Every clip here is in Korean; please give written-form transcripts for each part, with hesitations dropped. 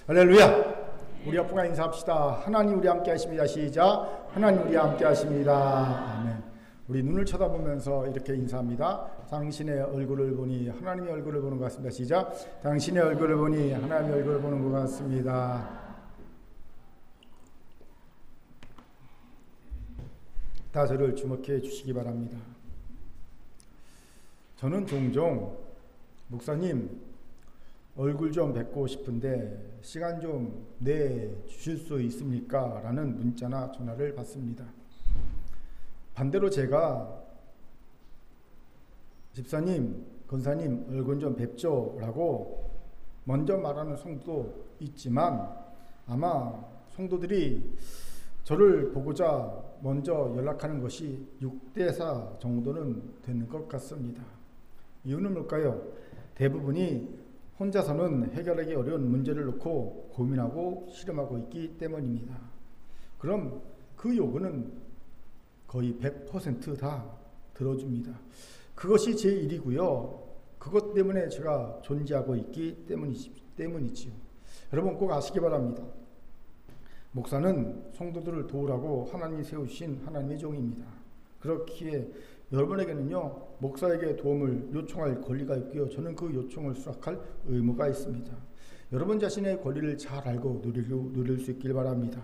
할렐루야. 우리 앞으로 인사합시다. 하나님 우리 함께 하십니다. 시작. 하나님 우리 함께 하십니다. 아멘. 우리 눈을 쳐다보면서 이렇게 인사합니다. 당신의 얼굴을 보니 하나님의 얼굴을 보는 것 같습니다. 시작. 당신의 얼굴을 보니 하나님의 얼굴을 보는 것 같습니다. 다 저를 주목해 주시기 바랍니다. 저는 종종 목사님 얼굴 좀 뵙고 싶은데 시간 좀 내주실 수 있습니까? 라는 문자나 전화를 받습니다. 반대로 제가 집사님, 권사님 얼굴 좀 뵙죠 라고 먼저 말하는 성도도 있지만 아마 성도들이 저를 보고자 먼저 연락하는 것이 6대4 정도는 되는 것 같습니다. 이유는 뭘까요? 대부분이 혼자서는 해결하기 어려운 문제를 놓고 고민하고 실험하고 있기 때문입니다. 그럼 그 요구는 거의 100% 다 들어줍니다. 그것이 제 일이고요. 그것 때문에 제가 존재하고 있기 때문이지요. 여러분 꼭 아시기 바랍니다. 목사는 성도들을 도우라고 하나님이 세우신 하나님의 종입니다. 그렇기에 여러분에게는요 목사에게 도움을 요청할 권리가 있고요, 저는 그 요청을 수락할 의무가 있습니다. 여러분 자신의 권리를 잘 알고 누릴 수 있길 바랍니다.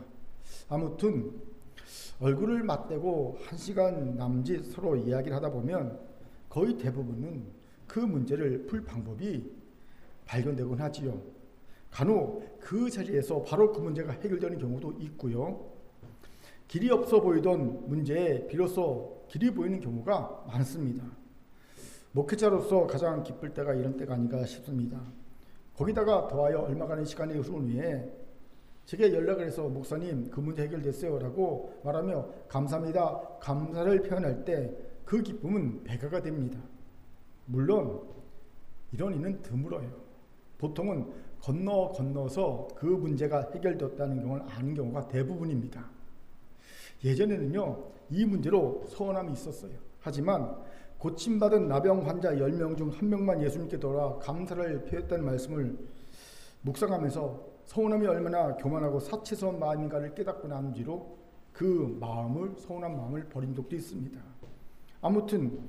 아무튼 얼굴을 맞대고 1시간 남짓 서로 이야기를 하다 보면 거의 대부분은 그 문제를 풀 방법이 발견되곤 하지요. 간혹 그 자리에서 바로 그 문제가 해결되는 경우도 있고요, 길이 없어 보이던 문제에 비로소 길이 보이는 경우가 많습니다. 목회자로서 가장 기쁠 때가 이런 때가 아닌가 싶습니다. 거기다가 더하여 얼마간의 시간이 흐른 후에 제게 연락을 해서 목사님 그 문제 해결됐어요 라고 말하며 감사합니다, 감사를 표현할 때 그 기쁨은 배가가 됩니다. 물론 이런 이는 드물어요. 보통은 건너서 그 문제가 해결되었다는 경우를 아는 경우가 대부분입니다. 예전에는요 이 문제로 서운함이 있었어요. 하지만 고침받은 나병 환자 10명 중 1명만 예수님께 돌아와 감사를 표했다는 말씀을 묵상하면서 서운함이 얼마나 교만하고 사치스러운 마음인가를 깨닫고 난 뒤로 그 서운한 마음을 버린 적도 있습니다. 아무튼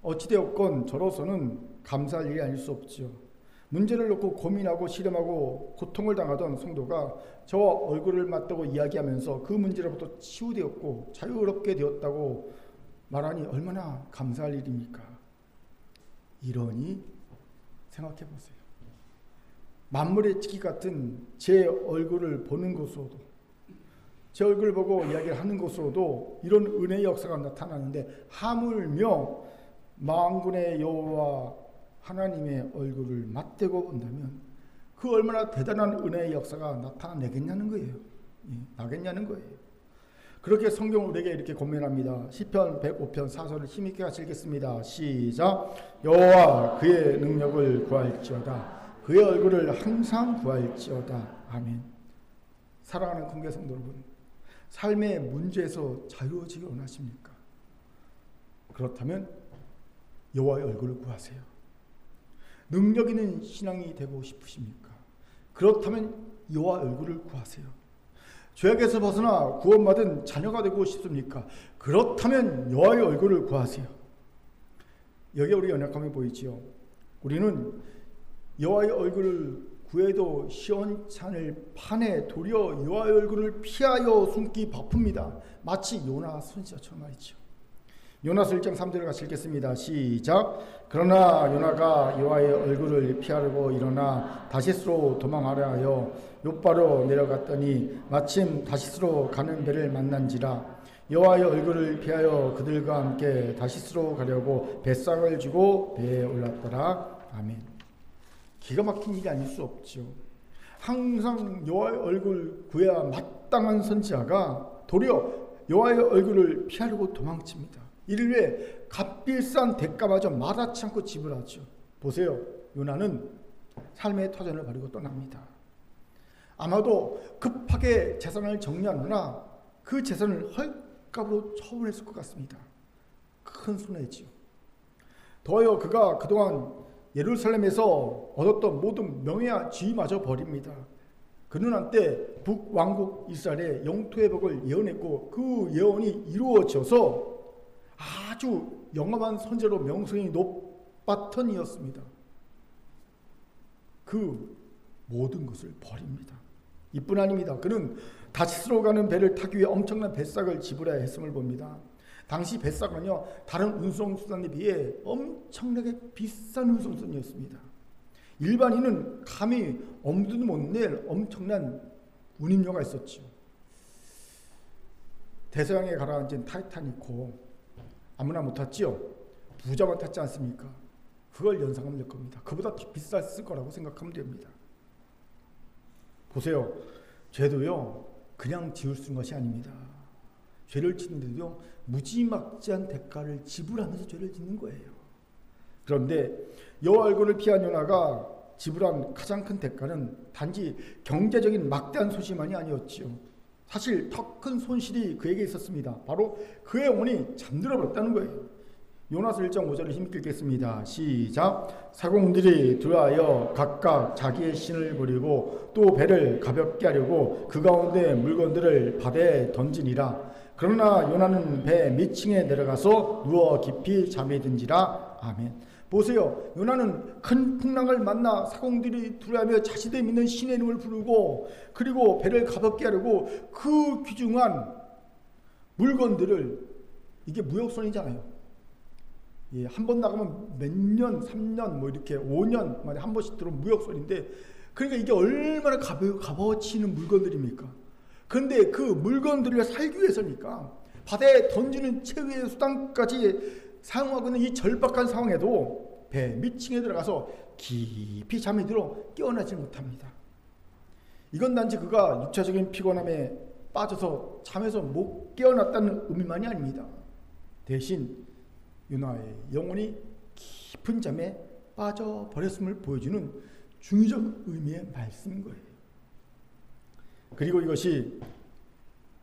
어찌되었건 저로서는 감사할 일이 아닐 수 없지요. 문제를 놓고 고민하고 실험하고 고통을 당하던 성도가 저와 얼굴을 맞대고 이야기하면서 그 문제로부터 치유되었고 자유롭게 되었다고 말하니 얼마나 감사할 일입니까? 이러니 생각해 보세요. 만물의 찍기 같은 제 얼굴을 보는 것으로도, 제 얼굴을 보고 이야기를 하는 것으로도 이런 은혜의 역사가 나타나는데 하물며 만군의 여호와 하나님의 얼굴을 맞대고 본다면 그 얼마나 대단한 은혜의 역사가 나타나겠냐는 거예요. 나겠냐는 거예요. 그렇게 성경은 우리에게 이렇게 권면합니다. 시편 105편 4절을 힘있게 같이 읽겠습니다. 시작. 여호와 그의 능력을 구할지어다, 그의 얼굴을 항상 구할지어다. 아멘. 사랑하는 공개 성도 여러분, 삶의 문제에서 자유로워지기 원하십니까? 그렇다면 여호와의 얼굴을 구하세요. 능력 있는 신앙이 되고 싶으십니까? 그렇다면 여호와 얼굴을 구하세요. 죄악에서 벗어나 구원받은 자녀가 되고 싶습니까? 그렇다면 여호와의 얼굴을 구하세요. 여기에 우리 연약함이 보이지요. 우리는 여호와의 얼굴을 구해도 시원찮을 판에 도리어 여호와의 얼굴을 피하여 숨기 바쁩니다. 마치 요나 선지자처럼 말이죠. 요나서 1장 3절을 같이 읽겠습니다. 시작. 그러나 요나가 여호와의 얼굴을 피하려고 일어나 다시스로 도망하려 하여 욥바로 내려갔더니 마침 다시스로 가는 배를 만난지라. 여호와의 얼굴을 피하여 그들과 함께 다시스로 가려고 뱃삭을 쥐고 배에 올랐더라. 아멘. 기가 막힌 일이 아닐 수 없죠. 항상 여호와의 얼굴 구해야 마땅한 선지자가 도리어 여호와의 얼굴을 피하려고 도망칩니다. 이를 위해 값비싼 대가마저 마다치 않고 지불하죠. 보세요. 요나는 삶의 터전을 버리고 떠납니다. 아마도 급하게 재산을 정리하느라 그 재산을 헐값으로 처분했을 것 같습니다. 큰 손해지요. 더하여 그가 그동안 예루살렘에서 얻었던 모든 명예와 지위마저 버립니다. 그는 때 북왕국 이스라엘의 영토 회복을 예언했고 그 예언이 이루어져서 아주 영험한 선제로 명성이 높았던 이였습니다. 그 모든 것을 버립니다. 이뿐 아닙니다. 그는 다시스로 가는 배를 타기 위해 엄청난 뱃삭을 지불해야 했음을 봅니다. 당시 뱃삭은요, 다른 운송수단에 비해 엄청나게 비싼 운송수단이었습니다. 일반인은 감히 엄두도 못 낼 엄청난 운임료가 있었죠. 대서양에 가라앉은 타이타닉호 아무나 못 탔지요. 부자만 탔지 않습니까? 그걸 연상하면 될 겁니다. 그보다 더 비쌌을 거라고 생각하면 됩니다. 보세요. 죄도요, 그냥 지을 수 있는 것이 아닙니다. 죄를 짓는데도 무지막지한 대가를 지불하면서 죄를 짓는 거예요. 그런데 여호와 얼굴을 피한 요나가 지불한 가장 큰 대가는 단지 경제적인 막대한 손실만이 아니었지요. 사실 더 큰 손실이 그에게 있었습니다. 바로 그의 영혼이 잠들어 버렸다는 거예요. 요나서 1장 5절을 힘있게 읽겠습니다. 시작. 사공들이 들어와여 각각 자기의 신을 버리고 또 배를 가볍게 하려고 그 가운데 물건들을 바다에 던지니라. 그러나 요나는 배 밑층에 내려가서 누워 깊이 잠이 든지라. 아멘. 보세요. 요나는 큰 풍랑을 만나 사공들이 두려워하며 자신의 믿는 신의 이름을 부르고 그리고 배를 가볍게 하려고 그 귀중한 물건들을, 이게 무역선이잖아요. 예, 한 번 나가면 몇 년, 3년, 뭐 이렇게 5년 만에 한 번씩 들어온 무역선인데, 그러니까 이게 얼마나 값어치는 물건들입니까? 그런데 그 물건들을 살기 위해서니까 바다에 던지는 최후의 수단까지 사용하고 있는 이 절박한 상황에도 배 밑층에 들어가서 깊이 잠이 들어 깨어나지 못합니다. 이건 단지 그가 육체적인 피곤함에 빠져서 잠에서 못 깨어났다는 의미만이 아닙니다. 대신 요나의 영혼이 깊은 잠에 빠져버렸음을 보여주는 중의적 의미의 말씀인 거예요. 그리고 이것이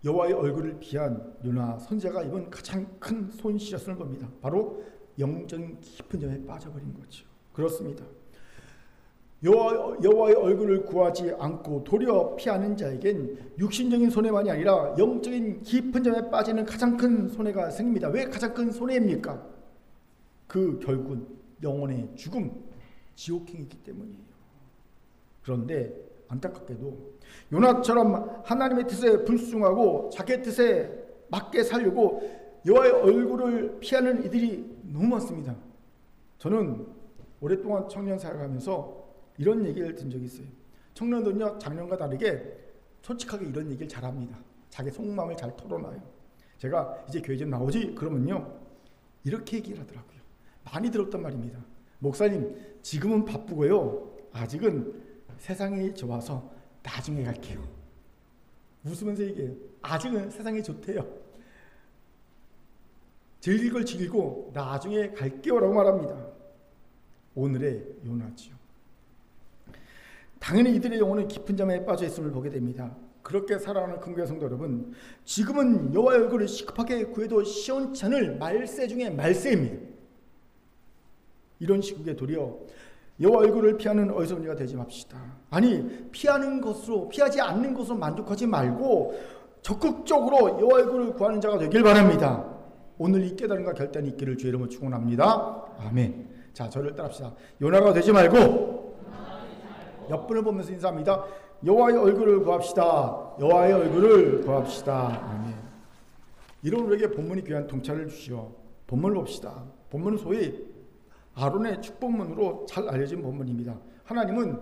여호와의 얼굴을 피한 요나 선지자가 입은 가장 큰 손실이었을 겁니다. 바로 영적인 깊은 잠에 빠져버린 거죠. 그렇습니다. 여호와의 얼굴을 구하지 않고 도리어 피하는 자에겐 육신적인 손해만이 아니라 영적인 깊은 잠에 빠지는 가장 큰 손해가 생깁니다. 왜 가장 큰 손해입니까? 그 결국은 영혼의 죽음, 지옥행이기 때문이에요. 그런데 안타깝게도 요나처럼 하나님의 뜻에 불순종하고 자기의 뜻에 맞게 살려고 여호와의 얼굴을 피하는 이들이 너무 많습니다. 저는 오랫동안 청년 사역하면서 이런 얘기를 든 적이 있어요. 청년들은요, 작년과 다르게 솔직하게 이런 얘기를 잘합니다. 자기 속마음을 잘 털어놔요. 제가 이제 교회 좀 나오지? 그러면요, 이렇게 얘기를 하더라고요. 많이 들었단 말입니다. 목사님, 지금은 바쁘고요, 아직은 세상이 좋아서 나중에 갈게요. 웃으면서 얘기해요. 아직은 세상이 좋대요. 즐길 걸 즐기고 나중에 갈게요 라고 말합니다. 오늘의 요나지요. 당연히 이들의 영혼은 깊은 잠에 빠져 있음을 보게 됩니다. 그렇게 살아가는 큰교회 성도 여러분, 지금은 여호와의 얼굴을 시급하게 구해도 시원치 않을 말세 중에 말세입니다. 이런 시국에 도리어 여호와 얼굴을 피하는 어리석은이가 되지 맙시다. 아니, 피하지 않는 것으로 만족하지 말고 적극적으로 여호와 얼굴을 구하는 자가 되길 바랍니다. 오늘 이 깨달음과 결단이 있기를 주의 이름으로 축원합니다. 아멘. 자, 저를 따라합시다. 요나가 되지 말고 옆분을 보면서 인사합니다. 여호와의 얼굴을 구합시다. 여호와의 얼굴을 구합시다. 아멘. 이런 우리에게 본문이 귀한 통찰을 주시오. 본문을 봅시다. 본문은 소위 아론의 축복문으로 잘 알려진 본문입니다. 하나님은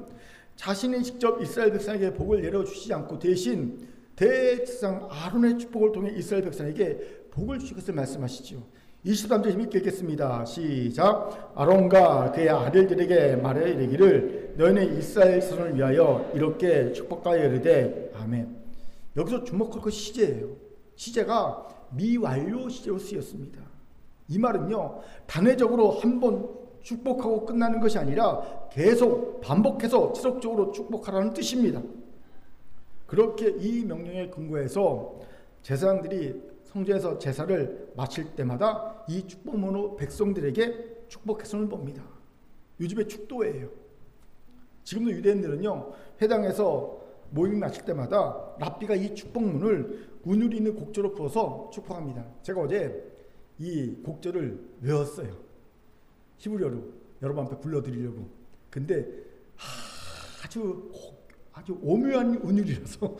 자신이 직접 이스라엘 백성에게 복을 내려주시지 않고 대신 대제사장 아론의 축복을 통해 이스라엘 백성에게 복을 주실 것을 말씀하시죠. 23절 힘있게 읽겠습니다. 시작. 아론과 그의 아들들에게 말하여 이르기를 너희는 이스라엘 자손을 위하여 이렇게 축복하여 이르되 아멘. 여기서 주목할 것이 시제예요. 시제가 미완료 시제로 쓰였습니다. 이 말은요, 단회적으로 한번 축복하고 끝나는 것이 아니라 계속 반복해서 지속적으로 축복하라는 뜻입니다. 그렇게 이 명령에 근거해서 제사장들이 성전에서 제사를 마칠 때마다 이 축복문으로 백성들에게 축복했음을 봅니다. 요즘에 축도예요. 지금도 유대인들은요, 회당에서 모임 마칠 때마다 랍비가 이 축복문을 운율이 있는 곡조로 풀어서 축복합니다. 제가 어제 이 곡조를 외웠어요. 히브리어로 여러분 앞에 불러드리려고. 근데 아주 오묘한 운율이라서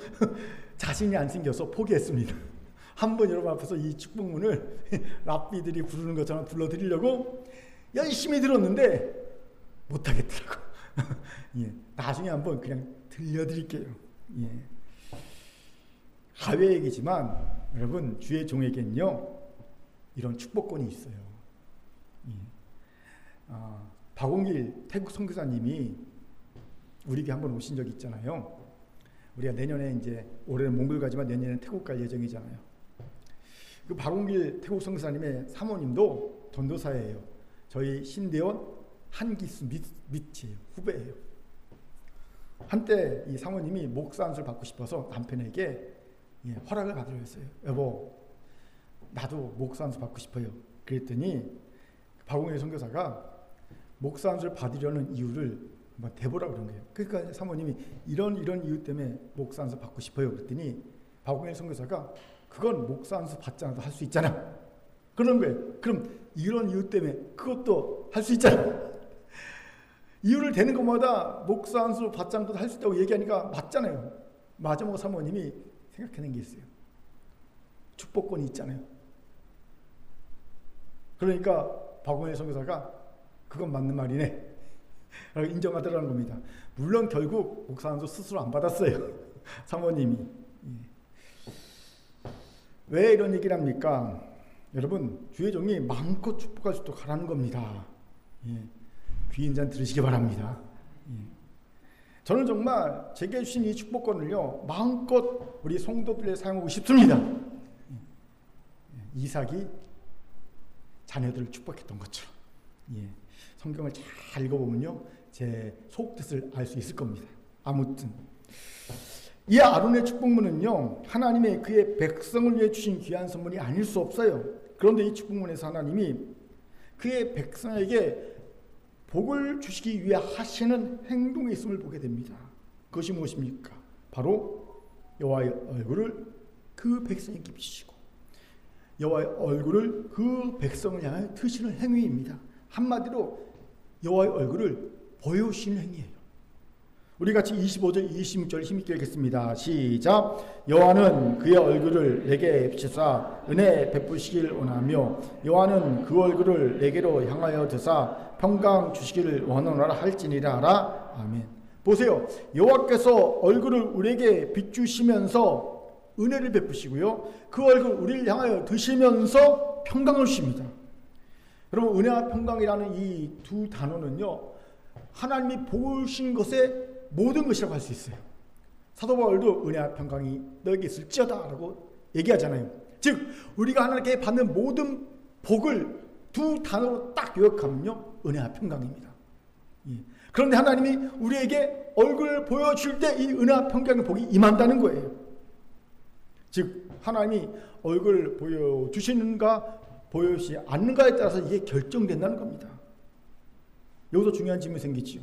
자신이 안 생겨서 포기했습니다. 한번 여러분 앞에서 이 축복문을 랍비들이 부르는 것처럼 불러드리려고 열심히 들었는데 못하겠더라고. 예, 나중에 한번 그냥 들려드릴게요. 예. 가외 얘기지만 여러분 주의 종에겐요 이런 축복권이 있어요. 예. 박홍길 태국 선교사님이 우리에게 한번 오신 적이 있잖아요. 우리가 내년에 이제 올해는 몽골 가지만 내년에 태국 갈 예정이잖아요. 그 박홍길 태국 선교사님의 사모님도 전도사예요. 저희 신대원 한기수 밑이에요. 후배예요. 한때 이 사모님이 목사 안수를 받고 싶어서 남편에게 허락을 받으려 했어요. 여보, 나도 목사 안수 받고 싶어요. 그랬더니 박홍길 선교사가 목사 안수를 받으려는 이유를 한번 대보라고 그런 거예요. 그러니까 사모님이 이런 이유 때문에 목사 안수 받고 싶어요. 그랬더니 박홍길 선교사가 그건 목사 안수 받지 않아도 할 수 있잖아. 그런 거예요. 그럼 이런 이유 때문에 그것도 할 수 있잖아. 이유를 대는 것마다 목사 안수 받지 않고도 할 수 있다고 얘기하니까 맞잖아요. 마지막 사모님이 생각해낸 게 있어요. 축복권이 있잖아요. 그러니까 박홍일 선교사가 그건 맞는 말이네 인정하더라는 겁니다. 물론 결국 목사 안수 스스로 안 받았어요. 사모님이. 왜 이런 얘기를 합니까? 여러분 주의 종이 마음껏 축복할 수 있도록 하라는 겁니다. 귀인 잔 들으시기 바랍니다. 저는 정말 제게 주신 이 축복권을요 마음껏 우리 성도들에 사용하고 싶습니다. 이삭이 자녀들을 축복했던 것처럼. 성경을 잘 읽어보면요 제 속뜻을 알 수 있을 겁니다. 아무튼 이 아론의 축복문은요 하나님의 그의 백성을 위해 주신 귀한 선물이 아닐 수 없어요. 그런데 이 축복문에서 하나님이 그의 백성에게 복을 주시기 위해 하시는 행동이 있음을 보게 됩니다. 그것이 무엇입니까? 바로 여호와의 얼굴을 그 백성에게 비추시고 여호와의 얼굴을 그 백성을 향해 드시는 행위입니다. 한마디로 여호와의 얼굴을 보여주시는 행위예요. 우리 같이 25절 26절 힘있게 읽겠습니다. 시작. 여호와는 그의 얼굴을 내게 비추사 은혜 베푸시길 원하며 여호와는 그 얼굴을 내게로 향하여 드사 평강 주시기를 원하노라 할지니라 하라. 아멘. 보세요. 여호와께서 얼굴을 우리에게 비추시면서 은혜를 베푸시고요. 그 얼굴 우리를 향하여 드시면서 평강을 주십니다. 여러분 은혜와 평강이라는 이 두 단어는요. 하나님이 보신 것에 모든 것이라고 할 수 있어요. 사도 바울도 은혜와 평강이 너에게 있을지어다 라고 얘기하잖아요. 즉 우리가 하나님께 받는 모든 복을 두 단어로 딱 요약하면요 은혜와 평강입니다. 그런데 하나님이 우리에게 얼굴을 보여줄 때 이 은혜와 평강의 복이 임한다는 거예요. 즉 하나님이 얼굴을 보여주시는가 보여주지 않는가에 따라서 이게 결정된다는 겁니다. 여기서 중요한 질문이 생기지요.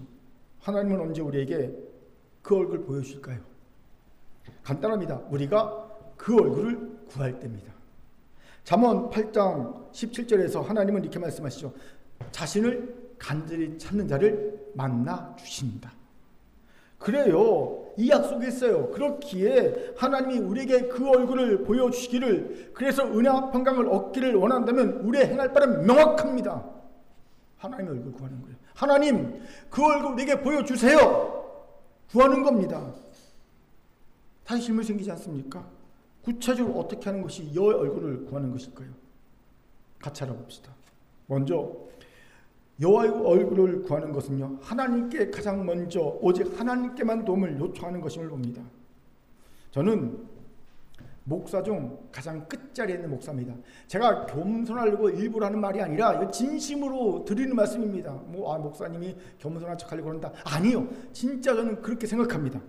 하나님은 언제 우리에게 그 얼굴을 보여주실까요? 간단합니다. 우리가 그 얼굴을 구할 때입니다. 잠언 8장 17절에서 하나님은 이렇게 말씀하시죠. 자신을 간절히 찾는 자를 만나 주신다. 그래요. 이 약속이 있어요. 그렇기에 하나님이 우리에게 그 얼굴을 보여주시기를 그래서 은혜와 평강을 얻기를 원한다면 우리의 행할 바는 명확합니다. 하나님의 얼굴 구하는 거예요. 하나님 그 얼굴 내게 보여주세요. 구하는 겁니다. 다시 질문이 생기지 않습니까? 구체적으로 어떻게 하는 것이 여호와의 얼굴을 구하는 것일까요? 같이 알아봅시다. 먼저 여호와의 얼굴을 구하는 것은요 하나님께 가장 먼저 오직 하나님께만 도움을 요청하는 것임을 봅니다. 저는 목사 중 가장 끝자리에 있는 목사입니다. 제가 겸손하려고 일부러 하는 말이 아니라 진심으로 드리는 말씀입니다. 목사님이 겸손한 척하려고 그런다. 아니요. 진짜 저는 그렇게 생각합니다.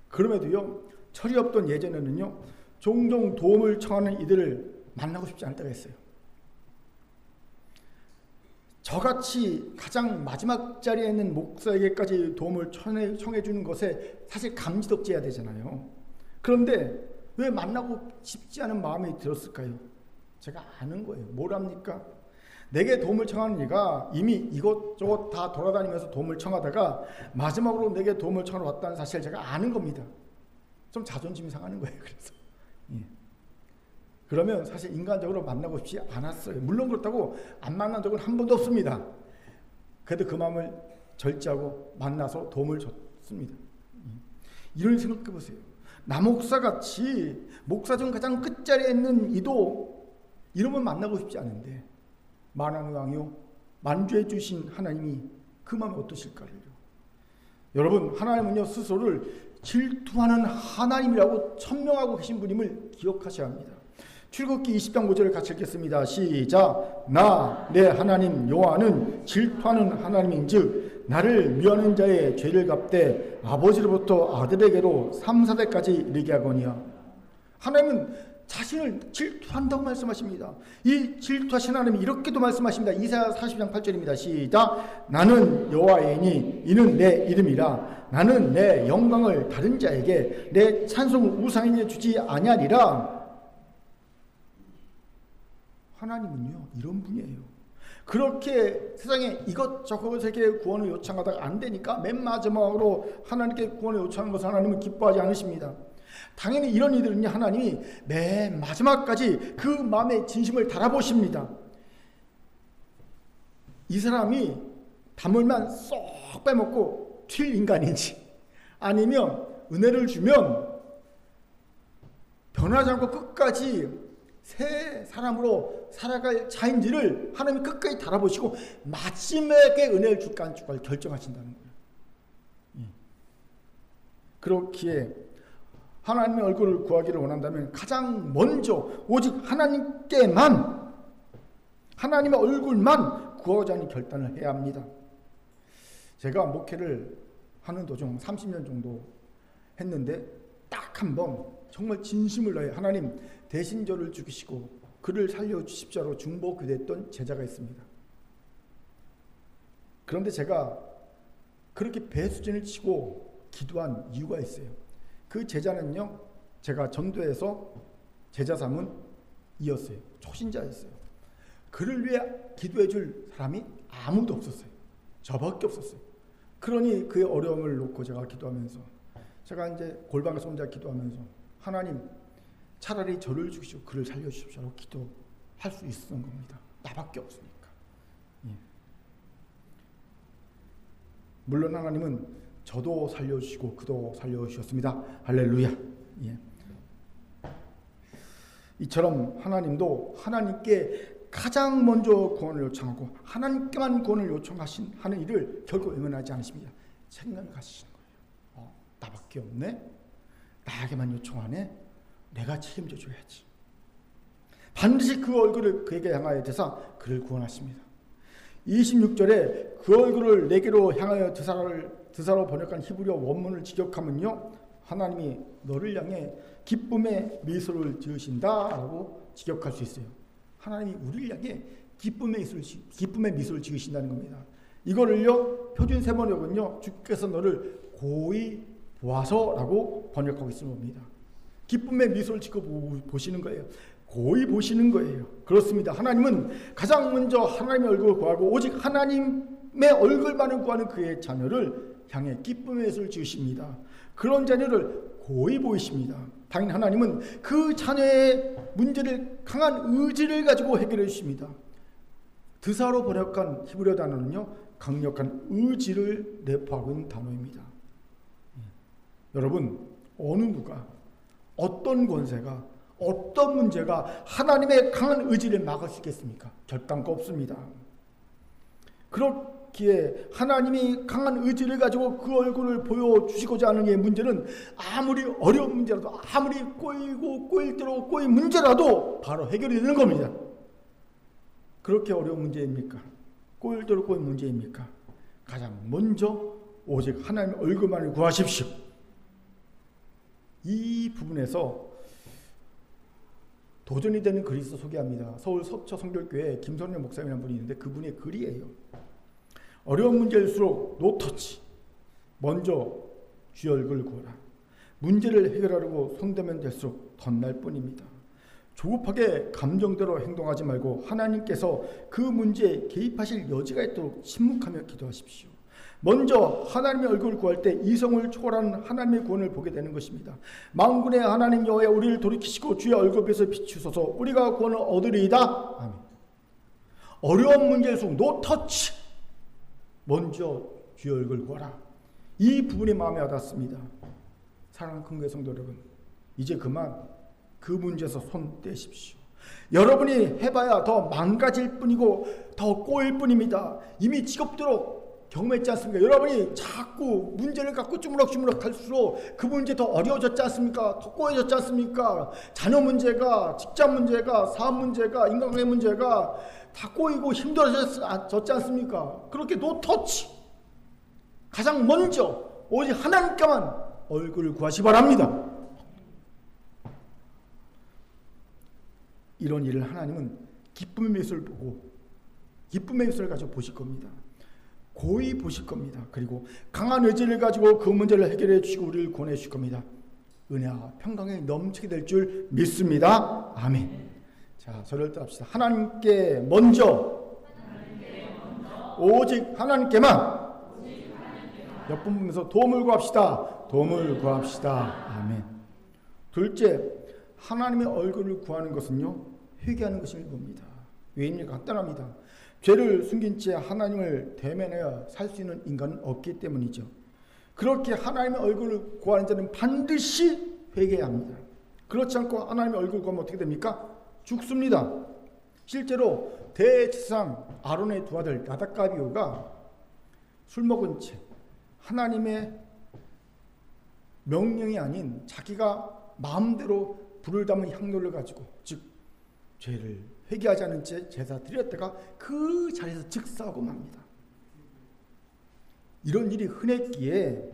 그럼에도요 철이 없던 예전에는요 종종 도움을 청하는 이들을 만나고 싶지 않을 때가 있어요. 저같이 가장 마지막 자리에 있는 목사에게까지 도움을 청해 주는 것에 사실 감지덕지해야 되잖아요. 그런데 왜 만나고 싶지 않은 마음이 들었을까요? 제가 아는 거예요. 뭐랍니까? 내게 도움을 청하는 이가 이미 이것저것 다 돌아다니면서 도움을 청하다가 마지막으로 내게 도움을 청하러 왔다는 사실을 제가 아는 겁니다. 좀 자존심이 상하는 거예요. 그래서 그러면 사실 인간적으로 만나고 싶지 않았어요. 물론 그렇다고 안 만난 적은 한 번도 없습니다. 그래도 그 마음을 절제하고 만나서 도움을 줬습니다. 이런 생각해 보세요. 남목사같이 목사 중 가장 끝자리에 있는 이도 이러면 만나고 싶지 않은데 만왕의 왕이요 만주해 주신 하나님이 그 마음이 어떠실까요? 여러분, 하나님은요 스스로를 질투하는 하나님이라고 천명하고 계신 분임을 기억하셔야 합니다. 출애굽기 20장 5절을 같이 읽겠습니다. 시작. 나 내 하나님 여호와는 질투하는 하나님인즉 나를 미워하는 자의 죄를 갚되 아버지로부터 아들에게로 3, 4대까지 이르게 하거니와. 하나님은 자신을 질투한다고 말씀하십니다. 이 질투하신 하나님이 이렇게도 말씀하십니다. 이사야 40장 8절입니다. 시작. 나는 여호와이니 이는 내 이름이라. 나는 내 영광을 다른 자에게 내 찬송을 우상에게 주지 아니하리라. 하나님은요 이런 분이에요. 그렇게 세상에 이것저것에게 구원을 요청하다가 안 되니까 맨 마지막으로 하나님께 구원을 요청하는 것을 하나님은 기뻐하지 않으십니다. 당연히 이런 이들은요 하나님이 맨 마지막까지 그 마음의 진심을 달아보십니다. 이 사람이 단물만 쏙 빼먹고 튈 인간인지 아니면 은혜를 주면 변하지 않고 끝까지 새 사람으로 살아갈 자인지를 하나님이 끝까지 달아보시고 마지막에 은혜를 줄까 안 줄까 결정하신다는 거예요. 그렇기에 하나님의 얼굴을 구하기를 원한다면 가장 먼저 오직 하나님께만, 하나님의 얼굴만 구하고자 하는 결단을 해야 합니다. 제가 목회를 하는 도중 30년 정도 했는데 딱 한 번 정말 진심을 다해 하나님 대신 저를 죽이시고 그를 살려주십시오로 중보기도했던 제자가 있습니다. 그런데 제가 그렇게 배수진을 치고 기도한 이유가 있어요. 그 제자는요 제가 전도해서 제자 삼은 이었어요. 초신자였어요. 그를 위해 기도해 줄 사람이 아무도 없었어요. 저밖에 없었어요. 그러니 그의 어려움을 놓고 제가 기도하면서 제가 이제 골방에서 혼자 기도하면서 하나님 차라리 저를 죽이시고 그를 살려주십시오 기도할 수 있었던 겁니다. 나밖에 없으니까. 물론 하나님은 저도 살려주시고 그도 살려주셨습니다. 할렐루야. 이처럼 하나님도 하나님께 가장 먼저 구원을 요청하고 하나님께만 구원을 요청하신 하는 일을 결코 응원하지 않으십니다. 생각을 가지시는 거예요. 나밖에 없네? 나에게만 요청하네? 내가 책임져 줘야지. 반드시 그 얼굴을 그에게 향하여 대사 그를 구원하십니다. 26절에 그 얼굴을 내게로 향하여 드사로 번역한 히브리어 원문을 직역하면요 하나님이 너를 향해 기쁨의 미소를 지으신다라고 직역할 수 있어요. 하나님이 우리를 향해 기쁨의 미소를 지으신다는 겁니다. 이거를요 표준 세번역은요 주께서 너를 고이 보아서라고 번역하고 있는 겁니다. 기쁨의 미소를 짓고 보시는 거예요. 고이 보시는 거예요. 그렇습니다. 하나님은 가장 먼저 하나님의 얼굴을 구하고 오직 하나님의 얼굴만을 구하는 그의 자녀를 향해 기쁨의 미소를 지으십니다. 그런 자녀를 고이 보이십니다. 당연히 하나님은 그 자녀의 문제를 강한 의지를 가지고 해결해 주십니다. 드사로 번역한 히브리어 단어는요 강력한 의지를 내포하고 있는 단어입니다. 여러분, 어느 누가 어떤 권세가 어떤 문제가 하나님의 강한 의지를 막을 수 있겠습니까? 결단코 없습니다. 그렇기에 하나님이 강한 의지를 가지고 그 얼굴을 보여주시고자 하는 이 문제는 아무리 어려운 문제라도 아무리 꼬일 대로 꼬인 문제라도 바로 해결이 되는 겁니다. 그렇게 어려운 문제입니까? 꼬일 대로 꼬인 문제입니까? 가장 먼저 오직 하나님의 얼굴만을 구하십시오. 이 부분에서 도전이 되는 글이 있어 소개합니다. 서울 서초 성결교회 김선영 목사님이라는 분이 있는데 그분의 글이에요. 어려운 문제일수록 노터치, 먼저 주의 얼굴을 구하라. 문제를 해결하려고 손대면 될수록 덧날 뿐입니다. 조급하게 감정대로 행동하지 말고 하나님께서 그 문제에 개입하실 여지가 있도록 침묵하며 기도하십시오. 먼저 하나님의 얼굴을 구할 때 이성을 초월하는 하나님의 구원을 보게 되는 것입니다. 만군의 하나님 여호와 우리를 돌이키시고 주의 얼굴에서 비추소서. 우리가 구원을 얻으리이다. 아멘. 어려운 문제일수록 노터치, 먼저 주의 얼굴을 구하라. 이 부분이 마음에 와닿습니다. 사랑하는 큰교회 성도 여러분, 이제 그만 그 문제에서 손 떼십시오. 여러분이 해봐야 더 망가질 뿐이고 더 꼬일 뿐입니다. 이미 직업대로 경험했지 않습니까? 여러분이 자꾸 문제를 갖고 주무럭주무럭 할수록 그 문제 더 어려워졌지 않습니까? 더 꼬여졌지 않습니까? 자녀 문제가, 직장 문제가, 사업 문제가, 인간관계 문제가 다 꼬이고 힘들어졌지 않습니까? 그렇게 노터치, 가장 먼저 오직 하나님께만 얼굴을 구하시 바랍니다. 이런 일을 하나님은 기쁨의 미소를 보고 기쁨의 미소를 가지고 보실 겁니다. 고이 보실 겁니다. 그리고 강한 의지를 가지고 그 문제를 해결해 주시고 우리를 구원해 주실 겁니다. 은혜와 평강에 넘치게 될 줄 믿습니다. 아멘. 자, 저를 따라합시다. 하나님께 먼저, 오직 하나님께만. 옆분 보면서 도움을 구합시다. 도움을 구합시다. 아멘. 둘째, 하나님의 얼굴을 구하는 것은요, 회개하는 것임을 봅니다. 왜입니까? 간단합니다. 죄를 숨긴 채 하나님을 대면하여 살 수 있는 인간은 없기 때문이죠. 그렇게 하나님의 얼굴을 구하는 자는 반드시 회개해야 합니다. 그렇지 않고 하나님의 얼굴을 구하면 어떻게 됩니까? 죽습니다. 실제로 대제사장 아론의 두 아들 나답과 아비후가 술 먹은 채 하나님의 명령이 아닌 자기가 마음대로 불을 담은 향로를 가지고, 즉 죄를 회개하지 않은 채 제사 드렸다가 그 자리에서 즉사하고 맙니다. 이런 일이 흔했기에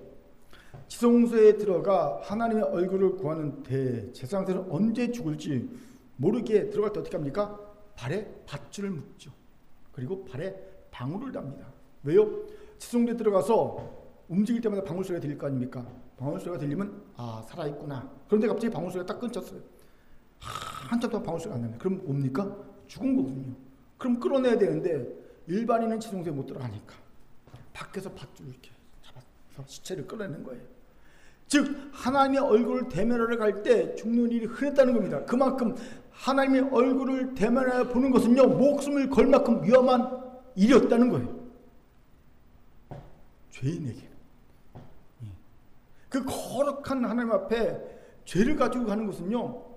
지성소에 들어가 하나님의 얼굴을 구하는 대제사장들은 언제 죽을지 모르게 들어갈 때 어떻게 합니까? 발에 밧줄을 묶죠. 그리고 발에 방울을 답니다. 왜요? 지성소에 들어가서 움직일 때마다 방울 소리가 들릴 거 아닙니까? 방울 소리가 들리면 아, 살아있구나. 그런데 갑자기 방울 소리가 딱 끊겼어요. 한참 동안 방울 소리가 안 납니다. 그럼 뭡니까? 죽은 거군요. 그럼 끌어내야 되는데 일반인은 지성소에 못 들어가니까 밖에서 밧줄 이렇게 잡아서 시체를 끌어내는 거예요. 즉 하나님의 얼굴을 대면하러 갈 때 죽는 일이 흔했다는 겁니다. 그만큼 하나님의 얼굴을 대면하여 보는 것은요, 목숨을 걸 만큼 위험한 일이었다는 거예요. 죄인에게 그 거룩한 하나님 앞에 죄를 가지고 가는 것은요,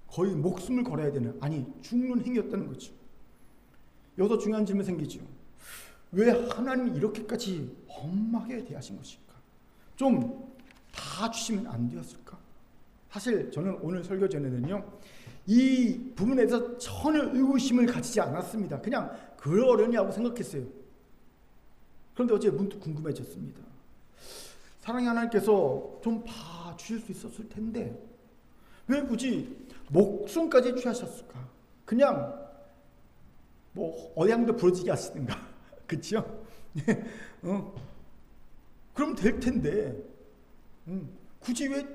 거의 목숨을 걸어야 되는, 아니 죽는 행위였다는 거죠. 여기서 중요한 질문이 생기죠. 왜 하나님이 이렇게까지 험하게 대하신 것일까? 좀 다 주시면 안 되었을까? 사실 저는 오늘 설교 전에는요, 이 부분에 대해서 전혀 의구심을 가지지 않았습니다. 그냥 그러려냐고 생각했어요. 그런데 어제 문득 궁금해졌습니다. 사랑의 하나님께서 좀 봐주실 수 있었을 텐데 왜 굳이 목숨까지 취하셨을까? 그냥 뭐 어양도 부러지게 하시든가 그치요? 그럼 될 텐데 굳이 왜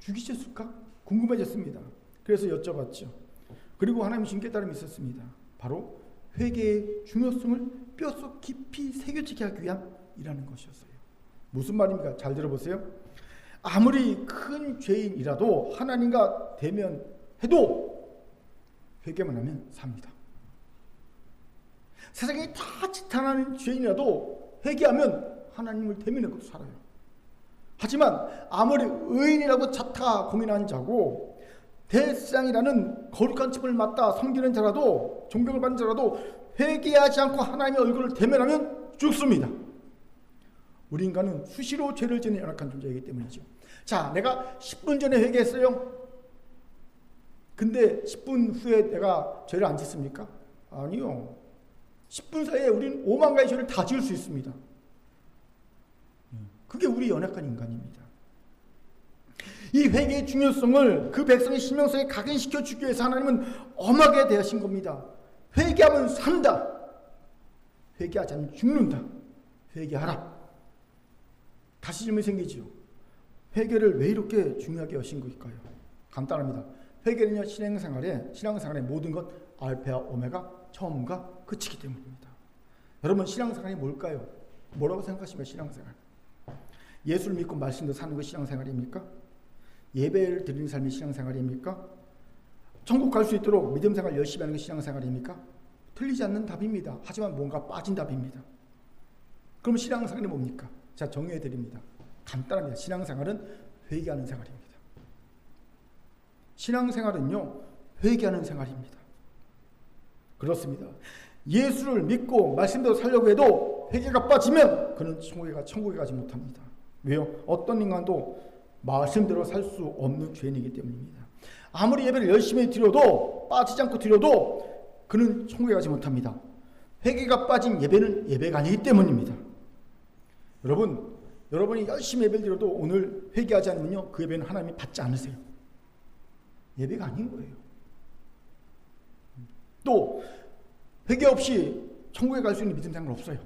죽이셨을까? 궁금해졌습니다. 그래서 여쭤봤죠. 그리고 하나님 주신 깨달음이 있었습니다. 바로 회개의 중요성을 뼛속 깊이 새겨지게 하기 위함이라는 것이었어요. 무슨 말입니까? 잘 들어보세요. 아무리 큰 죄인이라도 하나님과 대면해도 회개만 하면 삽니다. 세상에 다 지탄하는 죄인이라도 회개하면 하나님을 대면하고 살아요. 하지만 아무리 의인이라고 자타 공인한 자고 대제사장이라는 거룩한 직분을 맡다 섬기는 자라도, 존경을 받는 자라도 회개하지 않고 하나님의 얼굴을 대면하면 죽습니다. 우리 인간은 수시로 죄를 짓는 연약한 존재이기 때문이죠. 자, 내가 10분 전에 회개했어요. 근데 10분 후에 내가 죄를 안 짓습니까? 아니요. 10분 사이에 우리는 5만 가지 죄를 다 지을 수 있습니다. 그게 우리 연약한 인간입니다. 이 회개의 중요성을 그 백성의 신명성에 각인시켜 주기 위해서 하나님은 엄하게 대하신 겁니다. 회개하면 산다. 회개하지 않으면 죽는다. 회개하라. 다시 질문이 생기죠. 회개를 왜 이렇게 중요하게 하신 걸까요? 간단합니다. 회개는요, 신앙생활의 모든 것 알파와 오메가, 처음과 끝이기 때문입니다. 여러분, 신앙생활이 뭘까요? 뭐라고 생각하십니까? 신앙생활. 예수를 믿고 말씀도 사는 것 신앙생활입니까? 예배를 드리는 삶이 신앙생활입니까? 천국 갈 수 있도록 믿음생활 열심히 하는 게 신앙생활입니까? 틀리지 않는 답입니다. 하지만 뭔가 빠진 답입니다. 그럼 신앙생활이 뭡니까? 자, 정의해 드립니다. 간단합니다. 신앙생활은 회개하는 생활입니다. 신앙생활은요, 회개하는 생활입니다. 그렇습니다. 예수를 믿고 말씀대로 살려고 해도 회개가 빠지면 그는 천국에 가지 못합니다. 왜요? 어떤 인간도 말씀대로 살 수 없는 죄인이기 때문입니다. 아무리 예배를 열심히 드려도, 빠지지 않고 드려도 그는 천국에 가지 못합니다. 회개가 빠진 예배는 예배가 아니기 때문입니다. 여러분이 열심히 예배를 드려도 오늘 회개하지 않으면요, 그 예배는 하나님이 받지 않으세요. 예배가 아닌 거예요. 또 회개 없이 천국에 갈 수 있는 믿음 생활 없어요.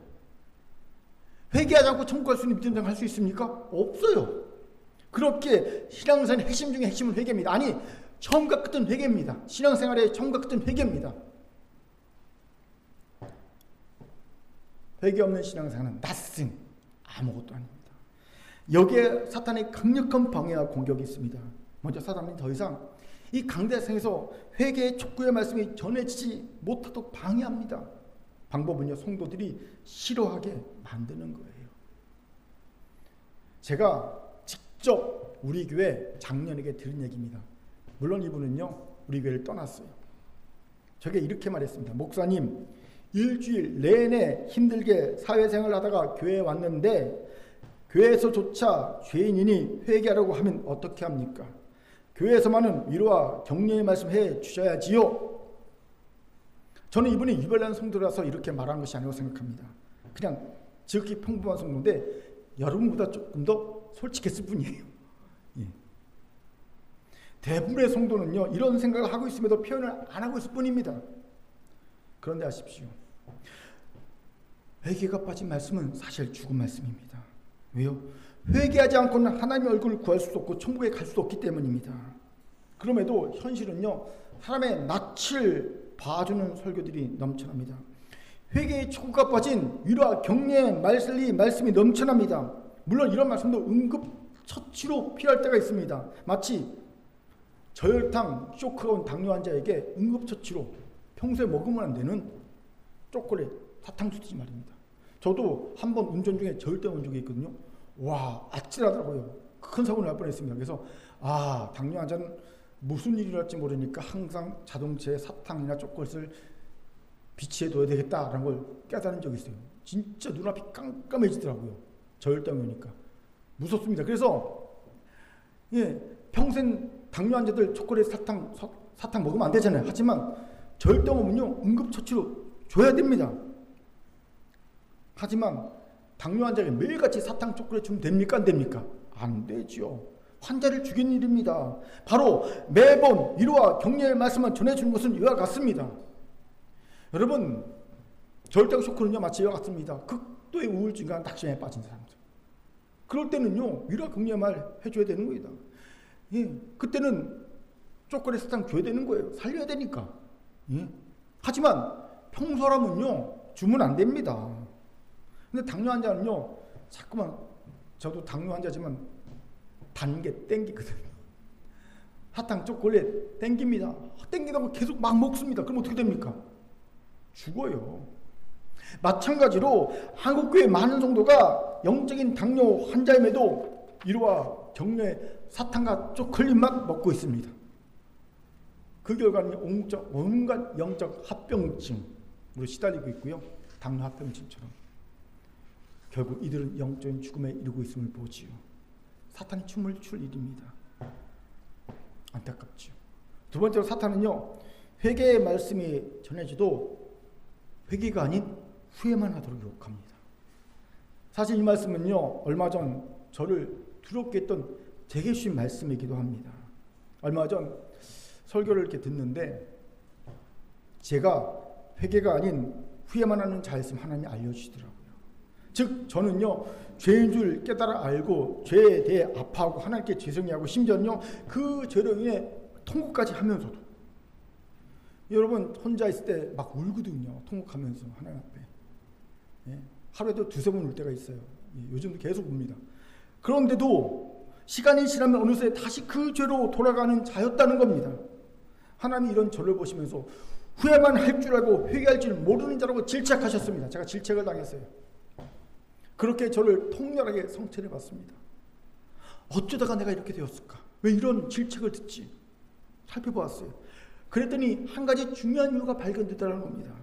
회개하지 않고 천국 갈 수 있는 믿음 생활 할 수 있습니까? 없어요. 그렇게 신앙생활의 핵심 중에 핵심은 회개입니다. 아니, 처음과 끝은 회개입니다. 신앙생활의 처음과 끝은 회개입니다. 회개 없는 신앙생활은 nothing, 아무것도 아닙니다. 여기에 사탄의 강력한 방해와 공격이 있습니다. 먼저 사탄은 더 이상 이 강대상에서 회개의 촉구의 말씀이 전해지지 못하도록 방해합니다. 방법은요, 성도들이 싫어하게 만드는 거예요. 제가 직접 우리 교회 장년에게 들은 얘기입니다. 물론 이분은요, 우리 교회를 떠났어요. 저게 이렇게 말했습니다. 목사님, 일주일 내내 힘들게 사회생활을 하다가 교회에 왔는데 교회에서조차 죄인이니 회개하라고 하면 어떻게 합니까? 교회에서만은 위로와 격려의 말씀 해 주셔야지요. 저는 이분이 유별난 성도라서 이렇게 말하는 것이 아니라고 생각합니다. 그냥 지극히 평범한 성도인데 여러분보다 조금 더 솔직했을 뿐이에요. 예. 대부분의 성도는요, 이런 생각을 하고 있음에도 표현을 안 하고 있을 뿐입니다. 그런데 아십시오. 회개가 빠진 말씀은 사실 죽은 말씀입니다. 왜요? 회개하지 않고는 하나님의 얼굴을 구할 수도 없고 천국에 갈 수도 없기 때문입니다. 그럼에도 현실은요, 사람의 낯을 봐주는 설교들이 넘쳐납니다. 회개의 촉구가 빠진 위로와 격려의 말씀이 넘쳐납니다. 물론 이런 말씀도 응급처치로 필요할 때가 있습니다. 마치 저혈당, 쇼크가 온 당뇨 환자에게 응급처치로 평소에 먹으면 안 되는 초콜릿, 사탕수수 말입니다. 저도 한 번 운전 중에 저혈당 온 적이 있거든요. 와, 아찔하더라고요. 큰 사고 날 뻔했습니다. 그래서 당뇨 환자는 무슨 일이 날지 모르니까 항상 자동차에 사탕이나 초콜릿을 비치해둬야 되겠다라는 걸 깨달은 적이 있어요. 진짜 눈앞이 깜깜해지더라고요. 저혈당이 오니까. 무섭습니다. 그래서 평생 당뇨 환자들 초콜릿, 사탕 먹으면 안 되잖아요. 하지만 저혈당 오면요, 응급처치로 줘야 됩니다. 하지만 당뇨 환자에게 매일같이 사탕, 초콜릿 주면 됩니까? 안 됩니까? 안 되죠. 환자를 죽이는 일입니다. 바로 매번 위로와 격려의 말씀만 전해주는 것은 이와 같습니다. 여러분, 저혈당 쇼크는요, 마치 이와 같습니다. 극도의 우울증과 낙심에 빠진 사람들. 그럴 때는요, 위로와 격려의 말 해줘야 되는 겁니다. 그때는 초콜릿, 사탕 줘야 되는 거예요. 살려야 되니까. 하지만 평소라면요, 주면 안 됩니다. 근데 당뇨 환자는요, 자꾸만, 저도 당뇨 환자지만 단 게 땡기거든요. 사탕, 초콜릿 땡깁니다. 땡기다고 계속 막 먹습니다. 그럼 어떻게 됩니까? 죽어요. 마찬가지로 한국교회 많은 성도가 영적인 당뇨 환자임에도 위로와 격려의 사탕과 초콜릿만 먹고 있습니다. 그 결과는 온갖 영적 합병증으로 시달리고 있고요. 당뇨 합병증처럼. 결국 이들은 영적인 죽음에 이르고 있음을 보지요. 사탄이 춤을 출 일입니다. 안타깝죠. 두 번째로 사탄은요, 회개의 말씀이 전해져도 회개가 아닌 후회만 하도록 유혹합니다. 사실 이 말씀은요, 얼마 전 저를 두렵게 했던 제게 주신 말씀이기도 합니다. 얼마 전 설교를 이렇게 듣는데 제가 회개가 아닌 후회만 하는 자였으면 하나님이 알려주시더라고요. 즉 저는요 죄인 줄 깨달아 알고 죄에 대해 아파하고 하나님께 죄송해하고 심지어는요 그 죄로 인해 통곡까지 하면서도 여러분 혼자 있을 때 막 울거든요. 통곡하면서 하나님 앞에. 예, 하루에도 2-3번 울 때가 있어요. 예, 요즘도 계속 웁니다. 그런데도 시간이 지나면 어느새 다시 그 죄로 돌아가는 자였다는 겁니다. 하나님이 이런 저를 보시면서 후회만 할 줄 알고 회개할 줄 모르는 자라고 질책하셨습니다. 제가 질책을 당했어요. 그렇게 저를 통렬하게 성찰해 봤습니다. 어쩌다가 내가 이렇게 되었을까? 왜 이런 질책을 듣지? 살펴보았어요. 그랬더니 한 가지 중요한 이유가 발견됐다는 겁니다.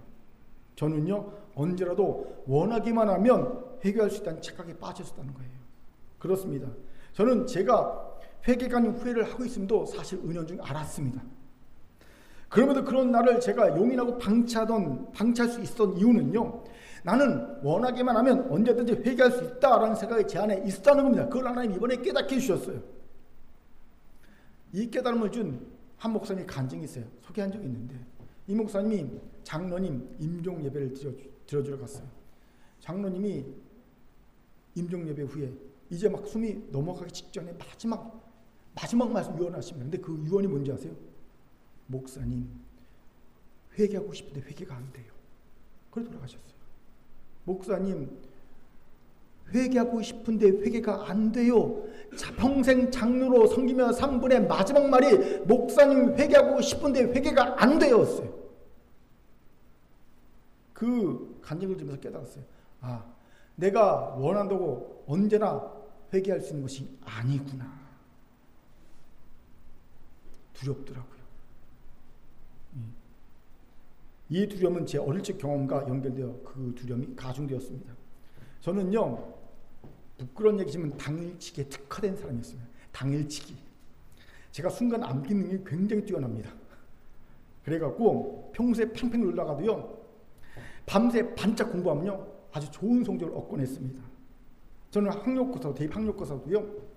저는요 언제라도 원하기만 하면 회개할 수 있다는 착각에 빠졌었다는 거예요. 그렇습니다. 저는 제가 회개가 아닌 후회를 하고 있음도 사실 은연중 알았습니다. 그럼에도 그런 나를 제가 용인하고 방치할 수 있었던 이유는요, 나는 원하기만 하면 언제든지 회개할 수 있다라는 생각이 제 안에 있었다는 겁니다. 그걸 하나님 이번에 깨닫게 해주셨어요. 이 깨달음을 준 한 목사님이 간증이 있어요. 소개한 적이 있는데 이 목사님이 장로님 임종 예배를 드려주러 갔어요. 장로님이 임종 예배 후에 이제 막 숨이 넘어가기 직전에 마지막 말씀 유언하십니다. 근데 그 유언이 뭔지 아세요? 목사님 회개하고 싶은데 회개가 안 돼요. 그래 돌아가셨어요. 목사님 회개하고 싶은데 회개가 안 돼요. 평생 장로로 섬기며 3분의 마지막 말이 목사님 회개하고 싶은데 회개가 안 되었어요. 그 간증을 들으면서 깨달았어요. 아, 내가 원한다고 언제나 회개할 수 있는 것이 아니구나. 두렵더라고요. 이 두려움은 제 어릴 적 경험과 연결되어 그 두려움이 가중되었습니다. 저는요 부끄러운 얘기지만 당일치기에 특화된 사람이었습니다. 당일치기. 제가 순간 암기 능력이 굉장히 뛰어납니다. 그래갖고 평소에 팽팽 놀다가도요 밤새 반짝 공부하면요 아주 좋은 성적을 얻곤 했습니다. 저는 대입 학력고사도요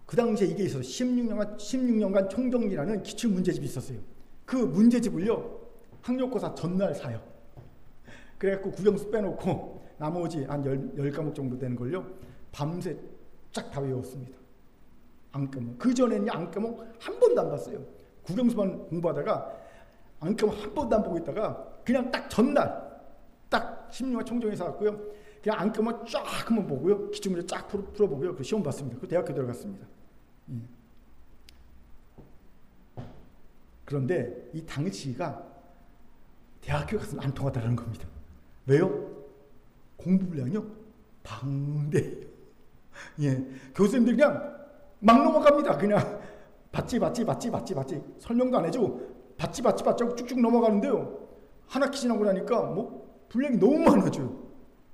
그 당시에 이게 있어서 16년간 총정리라는 기출문제집이 있었어요. 그 문제집을요 학력고사 전날 사요. 그래갖고 국영수 빼놓고 나머지 한 10과목 정도 되는 걸요 밤새 쫙 다 외웠습니다. 안과목. 그전에는 안과목 한 번도 안 봤어요. 국영수만 공부하다가 안과목 한 번도 안 보고 있다가 그냥 딱 전날 딱 16년 총정에서 왔고요. 그냥 안과목 쫙 한번 보고요. 기출문제 쫙 풀어보고요. 그 시험 봤습니다. 그 대학교 들어갔습니다. 그런데 이 당일치기가 대학교 가서는 안 통하다는 겁니다. 왜요? 공부 분량이요? 방대해요. 예. 교수님들이 그냥 막 넘어갑니다. 그냥 받지 설명도 안 해주고 받지 하고 쭉쭉 넘어가는데요. 한 학기 지나고 나니까 뭐 분량이 너무 많아져요.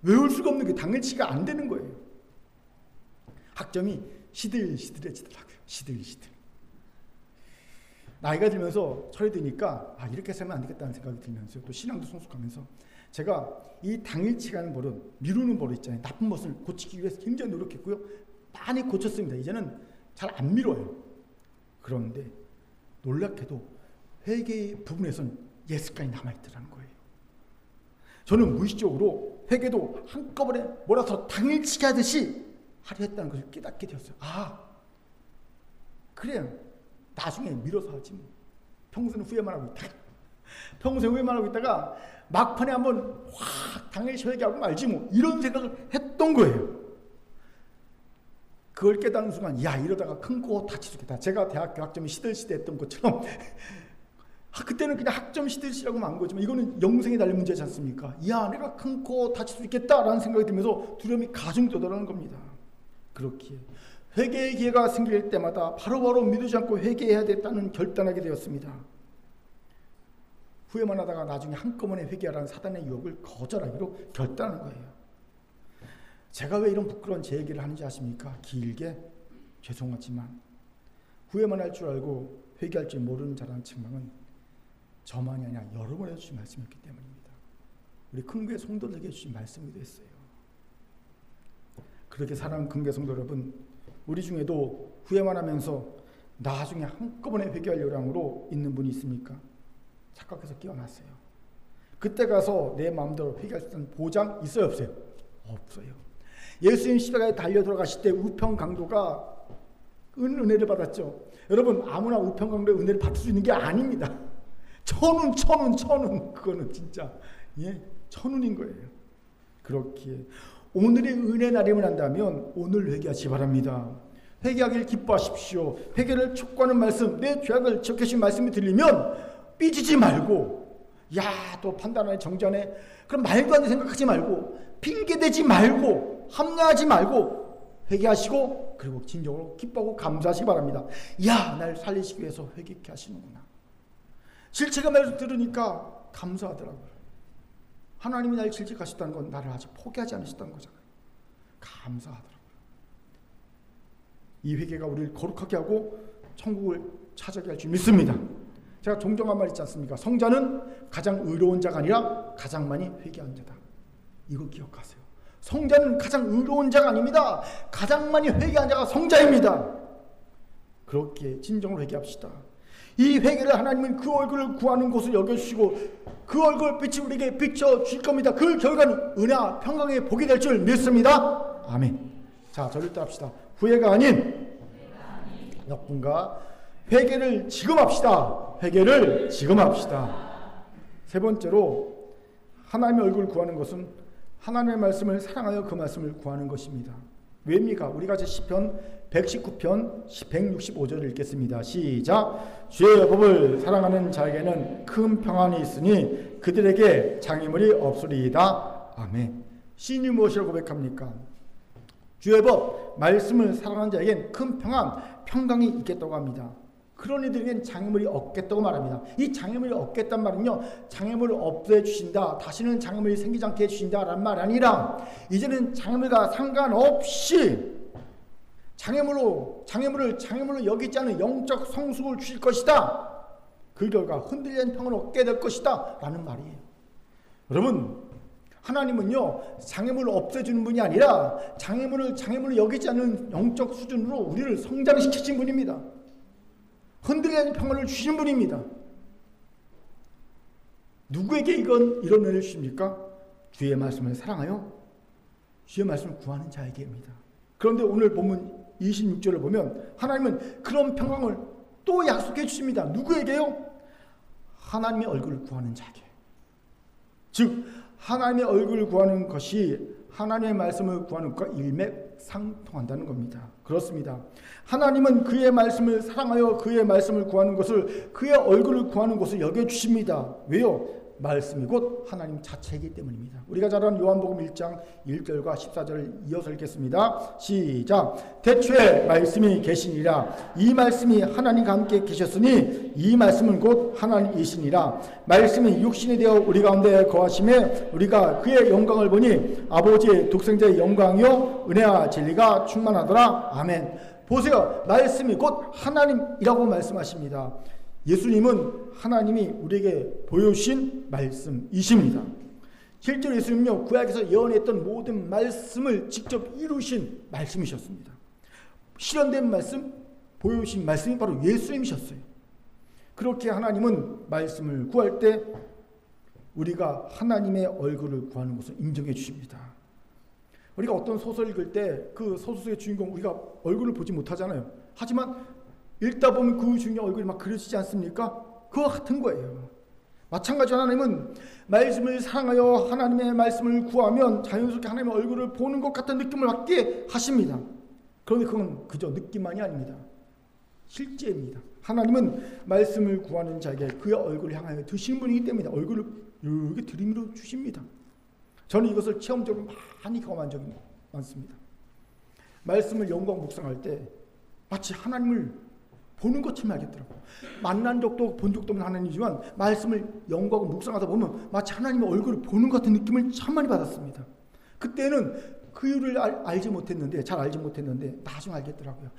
외울 수가 없는 게 당일치기가 안 되는 거예요. 학점이 시들시들해지더라고요. 시들시들. 나이가 들면서 철이 드니까 이렇게 살면 안 되겠다는 생각이 들면서 또 신앙도 성숙하면서 제가 이 당일치기하는 버릇, 미루는 버릇 있잖아요. 나쁜 것을 고치기 위해서 굉장히 노력했고요. 많이 고쳤습니다. 이제는 잘 안 미뤄요. 그런데 놀랍게도 회개의 부분에서는 예습관이 남아있더라는 거예요. 저는 무의식적으로 회개도 한꺼번에 몰아서 당일치기 하듯이 하려 했다는 것을 깨닫게 되었어요. 그래요. 나중에 밀어서 하지 뭐. 평소는 후회만 하고 있다가 막판에 한번 확 당일치 회개하고 말지 뭐 이런 생각을 했던 거예요. 그걸 깨닫는 순간 이러다가 큰 코 다치겠다. 제가 대학교 학점이 시들시들했던 것처럼 그때는 그냥 학점 시들시라고만 한 거지만 이거는 영생에 달린 문제지 않습니까? 내가 큰 코 다칠 수 있겠다라는 생각이 들면서 두려움이 가중되더라는 겁니다. 그렇기에 회개의 기회가 생길 때마다 바로바로 믿지 않고 회개해야 됐다는 결단하게 되었습니다. 후회만 하다가 나중에 한꺼번에 회개하라는 사단의 유혹을 거절하기로 결단한 거예요. 제가 왜 이런 부끄러운 제 얘기를 하는지 아십니까? 길게 죄송하지만 후회만 할 줄 알고 회개할 줄 모르는 자라는 책망은 저만이 아니라 여러분에게 주신 말씀이었기 때문입니다. 우리 큰교회 성도들에게 주신 말씀이 됐어요. 그렇게 사랑하는 큰교회 성도 여러분, 우리 중에도 후회만 하면서 나중에 한꺼번에 회개할 요량으로 있는 분이 있습니까? 착각해서 깨어났어요. 그때 가서 내 마음대로 회개할 수 있는 보장 있어요, 없어요? 없어요. 예수님 십자가에 달려 들어가실 때 우편강도가 은혜를 받았죠. 여러분, 아무나 우편강도의 은혜를 받을 수 있는 게 아닙니다. 천운 그거는 진짜 천운인 거예요. 그렇기에 오늘이 은혜 날임을 한다면 오늘 회개하시 바랍니다. 회개하길 기뻐하십시오. 회개를 촉구하는 말씀, 내 죄악을 지적하신 말씀이 들리면 삐지지 말고, 또 판단하네, 정죄하네, 그럼 말도 안 돼 생각하지 말고, 핑계대지 말고, 합리하지 말고 회개하시고, 그리고 진정으로 기뻐하고 감사하시기 바랍니다. 날 살리시기 위해서 회개케 하시는구나. 질책의 말을 들으니까 감사하더라고요. 하나님이 날 질책하셨다는 건 나를 아직 포기하지 않으셨다는 거잖아요. 감사하더라고요. 이 회개가 우리를 거룩하게 하고 천국을 차지하게 할 줄 믿습니다. 제가 종종 한 말 있지 않습니까? 성자는 가장 의로운 자가 아니라 가장 많이 회개한 자다. 이거 기억하세요. 성자는 가장 의로운 자가 아닙니다. 가장 많이 회개한 자가 성자입니다. 그렇게 진정으로 회개합시다. 이 회개를 하나님은 그 얼굴을 구하는 곳을 여겨주시고 그 얼굴빛이 우리에게 비춰줄 겁니다. 그 결과는 은혜와 평강의 복이 될 줄 믿습니다. 아멘. 자, 저를 따릅시다. 후회가 아닌 역분과 회개를 지금 합시다. 회개를 지금 합시다. 세 번째로 하나님의 얼굴을 구하는 것은 하나님의 말씀을 사랑하여 그 말씀을 구하는 것입니다. 왜입니까? 우리가 제 시편 119편 165절을 읽겠습니다. 시작. 주의 법을 사랑하는 자에게는 큰 평안이 있으니 그들에게 장애물이 없으리이다. 아멘. 시인이 무엇이라고 고백합니까? 주의 법, 말씀을 사랑하는 자에겐 큰 평강이 있겠다고 합니다. 그런 이들에겐 장애물이 없겠다고 말합니다. 이 장애물이 없겠단 말은요, 장애물을 없애주신다, 다시는 다시는 생기지 않게 해주신다라는 말 아니라 이제는 장애물과 상관없이 장애물을 여기지 않은 영적 성숙을 주실 것이다. 그 결과 흔들리는 평을 얻게 될 것이다 라는 말이에요. 여러분, 하나님은요, 장애물을 없애주는 분이 아니라 장애물을 여기지 않는 영적 수준으로 우리를 성장시키신 분입니다. 흔들리는 평안을 주신 분입니다. 누구에게 이런 은혜를 주십니까? 주의 말씀을 사랑하여 주의 말씀을 구하는 자에게입니다. 그런데 오늘 본문 26절을 보면 하나님은 그런 평강을 또 약속해 주십니다. 누구에게요? 하나님의 얼굴을 구하는 자에게. 즉 하나님의 얼굴을 구하는 것이 하나님의 말씀을 구하는 것과 일맥상통한다는 겁니다. 그렇습니다. 하나님은 그의 말씀을 사랑하여 그의 말씀을 구하는 것을, 그의 얼굴을 구하는 것을 여겨주십니다. 왜요? 말씀이 곧 하나님 자체이기 때문입니다. 우리가 잘 아는 요한복음 1장 1절과 14절을 이어서 읽겠습니다. 시작. 태초에 말씀이 계시니라. 이 말씀이 하나님과 함께 계셨으니 이 말씀은 곧 하나님이시니라. 말씀이 육신이 되어 우리 가운데 거하심에 우리가 그의 영광을 보니 아버지의 독생자의 영광이요 은혜와 진리가 충만하더라. 아멘. 보세요. 말씀이 곧 하나님이라고 말씀하십니다. 예수님은 하나님이 우리에게 보여주신 말씀이십니다. 실제로 예수님은요, 구약에서 예언했던 모든 말씀을 직접 이루신 말씀이셨습니다. 실현된 말씀, 보여주신 말씀이 바로 예수님이셨어요. 그렇게 하나님은 말씀을 구할 때 우리가 하나님의 얼굴을 구하는 것을 인정해 주십니다. 우리가 어떤 소설 읽을 때 그 소설 속의 주인공 우리가 얼굴을 보지 못하잖아요. 하지만 읽다 보면 그 주인공 얼굴이 막 그려지지 않습니까? 그와 같은 거예요. 마찬가지로 하나님은 말씀을 사랑하여 하나님의 말씀을 구하면 자연스럽게 하나님의 얼굴을 보는 것 같은 느낌을 받게 하십니다. 그런데 그건 그저 느낌만이 아닙니다. 실제입니다. 하나님은 말씀을 구하는 자에게 그의 얼굴을 향하여 드시는 분이기 때문에 얼굴을 이렇게 들이밀어 주십니다. 저는 이것을 체험적으로 많이 경험한 적이 많습니다. 말씀을 영광 묵상할 때 마치 하나님을 보는 것처럼 알겠더라고요. 만난 적도 본 적도 없는 하나님이지만 말씀을 영광 묵상하다 보면 마치 하나님의 얼굴을 보는 것 같은 느낌을 참 많이 받았습니다. 그때는 그 이유를 잘 알지 못했는데 나중에 알겠더라고요.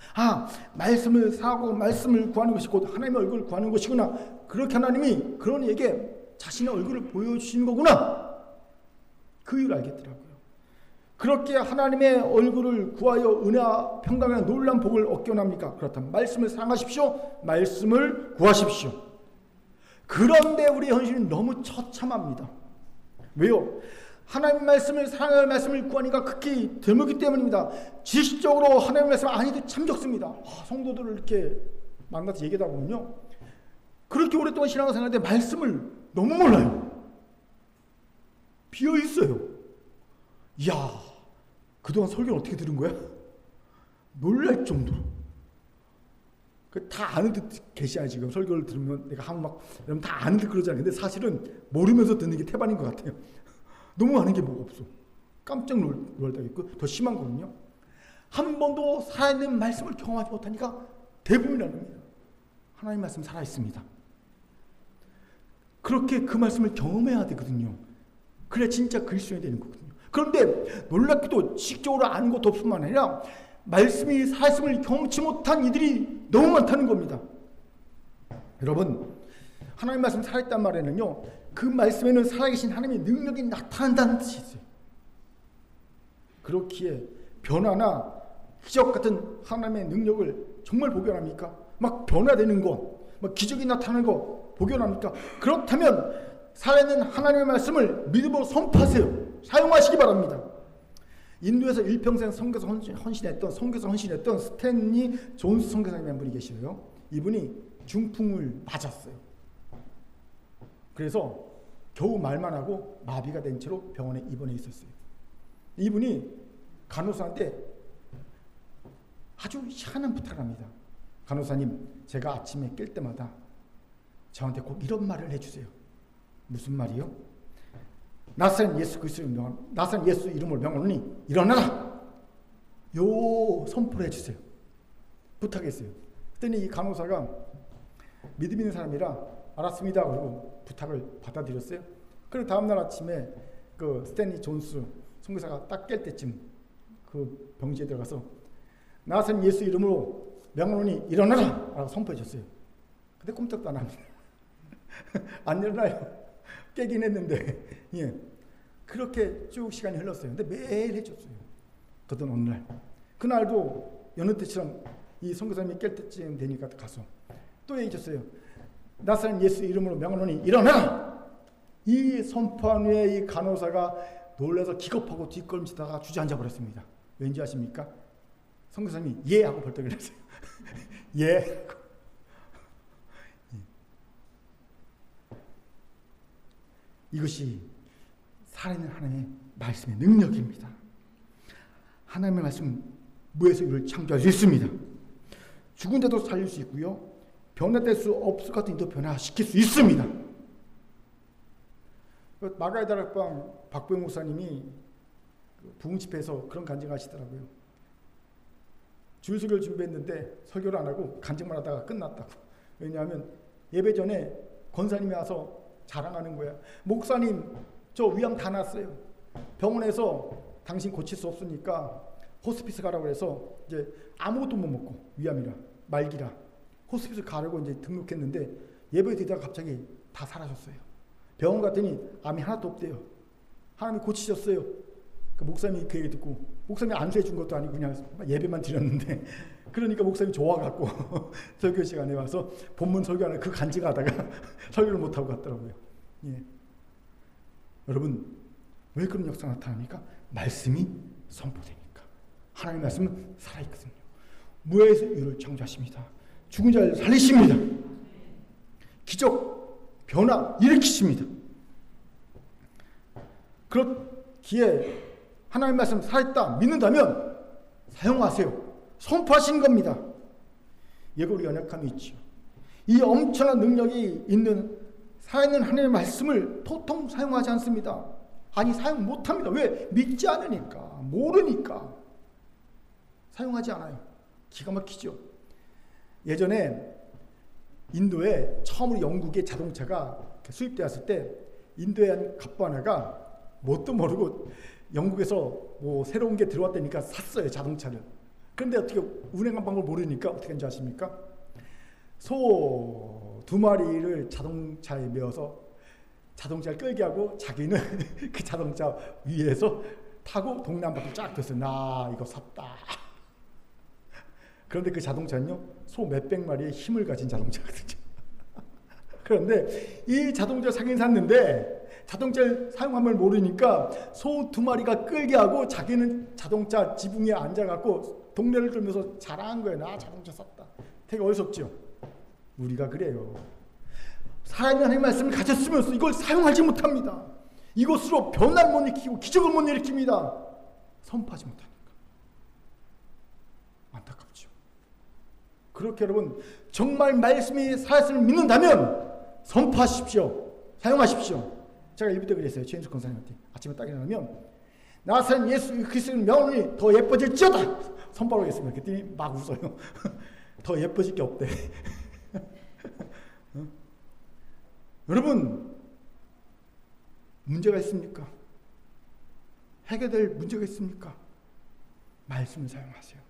말씀을 사고 말씀을 구하는 것이 곧 하나님의 얼굴을 구하는 것이구나. 그렇게 하나님이 그런 이에게 자신의 얼굴을 보여주시는 거구나. 그 이유를 알겠더라고요. 그렇게 하나님의 얼굴을 구하여 은혜와 평강과 놀라운 복을 얻게 원합니까? 그렇다면 말씀을 사랑하십시오. 말씀을 구하십시오. 그런데 우리 현실은 너무 처참합니다. 왜요? 하나님의 말씀을 사랑할 말씀을 구하니까 극히 드물기 때문입니다. 지식적으로 하나님의 말씀 아니도 참 적습니다. 성도들을 이렇게 만나서 얘기하다 보면요, 그렇게 오랫동안 신앙생활 하는데 말씀을 너무 몰라요. 비어 있어요. 이야, 그동안 설교는 어떻게 들은 거야? 놀랄 정도로. 다 아는 듯 계시야. 지금 설교를 들으면 내가 하면 막 여러분 다 아는 듯 그러잖아요. 근데 사실은 모르면서 듣는 게 태반인 것 같아요. 너무 아는 게 뭐가 없어. 깜짝 놀랐다겠고 더 심한 거는요, 한 번도 살아있는 말씀을 경험하지 못하니까 대부분이라는 겁니다. 하나님 말씀 살아있습니다. 그렇게 그 말씀을 경험해야 되거든요. 그래야 진짜 그리스도인이 되는 거거든요. 그런데 놀랍게도 지식적으로 아는 것도 없뿐만 아니라 말씀이 살아있음을 경험치 못한 이들이 너무 많다는 겁니다. 여러분, 하나님 말씀 살아있단 말에는요, 그 말씀에는 살아계신 하나님의 능력이 나타난다는 뜻이 있어요. 그렇기에 변화나 기적 같은 하나님의 능력을 정말 복용합니까? 막 변화되는 것, 막 기적이 나타나는 것 복용합니까? 그렇다면 살아있는 하나님의 말씀을 믿음으로 선포하세요. 사용하시기 바랍니다. 인도에서 일평생 선교사 헌신했던 스탠리 존스 선교사님이라는 분이 계시고요. 이분이 중풍을 맞았어요. 그래서 겨우 말만 하고 마비가 된 채로 병원에 입원해 있었어요. 이분이 간호사한테 아주 희한한 부탁을 합니다. 간호사님, 제가 아침에 깰 때마다 저한테 꼭 이런 말을 해주세요. 무슨 말이요? 나사렛 예수 이름으로 명하노니 일어나라! 요 선포를 해주세요. 부탁했어요. 그랬더니 이 간호사가 믿음 있는 사람이라 알았습니다. 그리고 부탁을 받아들였어요. 그리고 다음날 아침에 그 스탠리 존스 선교사가 딱 깰 때쯤 그 병실에 들어가서 나사렛 예수 이름으로 명하노니 일어나라! 라고 선포해 줬어요. 근데 꼼짝도 안 합니다. 안 일어나요. 깨긴 했는데, 예. 그렇게 쭉 시간이 흘렀어요. 근데 매일 해줬어요. 그러던 어느 날, 그날도 여느 때처럼 이 선교사님이 깰 때쯤 되니까 가서 또 얘기했어요. 나사렛 예수 이름으로 명하노니 일어나라! 이 선포한 후에 이 간호사가 놀라서 기겁하고 뒷걸음치다가 주저앉아 버렸습니다. 왠지 아십니까? 선교사님이 예 하고 벌떡 일어났어요. 예. 이것이 살아있는 하나님의 말씀의 능력입니다. 하나님의 말씀은 무에서 유를 창조할 수 있습니다. 죽은 데도 살릴 수 있고요, 변화될 수 없을 것 같은 이도 변화시킬 수 있습니다. 마가의 다락방 박보영 목사님이 부흥 집회에서 그런 간증을 하시더라고요. 주일설교를 준비했는데 설교를 안 하고 간증만 하다가 끝났다고. 왜냐하면 예배 전에 권사님이 와서 자랑하는 거야. 목사님, 저 위암 다 났어요. 병원에서 당신 고칠 수 없으니까 호스피스 가라고 해서 이제 아무것도 못 먹고, 위암이라 말기라 호스피스 가려고 이제 등록했는데 예배 드리다가 갑자기 다 사라졌어요. 병원 갔더니 암이 하나도 없대요. 하나님이 고치셨어요. 그 목사님이 그 얘기 듣고, 목사님이 안수해 준 것도 아니고 그냥 예배만 드렸는데, 그러니까 목사님이 좋아갖고 설교 시간에 와서 본문 설교하는 그 간증하다가 설교를 못하고 갔더라고요. 예. 여러분, 왜 그런 역사가 나타납니까? 말씀이 선포되니까. 하나님의 말씀은 살아있거든요. 무에서 유를 창조하십니다. 죽은 자를 살리십니다. 기적, 변화 일으키십니다. 그렇기에 하나님의 말씀 살아있다 믿는다면 사용하세요. 선포하신 겁니다. 예고리 연약함이 있죠. 이 엄청난 능력이 있는 살아있는 하나님의 말씀을 도통 사용하지 않습니다. 아니, 사용 못합니다. 왜? 믿지 않으니까, 모르니까 사용하지 않아요. 기가 막히죠. 예전에 인도에 처음으로 영국의 자동차가 수입되었을 때 인도의 한 갑부 하나가 뭣도 모르고 영국에서 뭐 새로운 게 들어왔다니까 샀어요, 자동차를. 그런데 어떻게 운행한 방법을 모르니까 어떻게 한지 아십니까? 소 2마리를 자동차에 메어서 자동차를 끌게 하고 자기는 그 자동차 위에서 타고 동네 한 바퀴 쫙 돌았어요. 나 이거 샀다. 그런데 그 자동차는요, 소 몇백 마리의 힘을 가진 자동차거든요. 그런데 이 자동차 사긴 샀는데 자동차를 사용함을 모르니까 소 2마리가 끌게 하고 자기는 자동차 지붕에 앉아갖고 동네를 돌면서 자랑한 거예요. 나 자동차 샀다. 되게 어리석죠? 우리가 그래요. 살아있는 하나님의 말씀을 가졌으면서 이걸 사용하지 못합니다. 이것으로 변화를 못 일으키고 기적을 못 일으킵니다. 선포하지 못하니까. 안타깝죠. 그렇게 여러분, 정말 말씀이 살았음을 믿는다면 선포하십시오. 사용하십시오. 제가 일부 때 그랬어요. 최인숙 권사님한테. 아침에 딱 일어나면 나사렛 예수 그리스도의 명운이 더 예뻐질지어다 선포하고 있습니다. 그랬더니 막 웃어요. 더 예뻐질 게 없대. 여러분, 문제가 있습니까? 해결될 문제가 있습니까? 말씀을 사용하세요.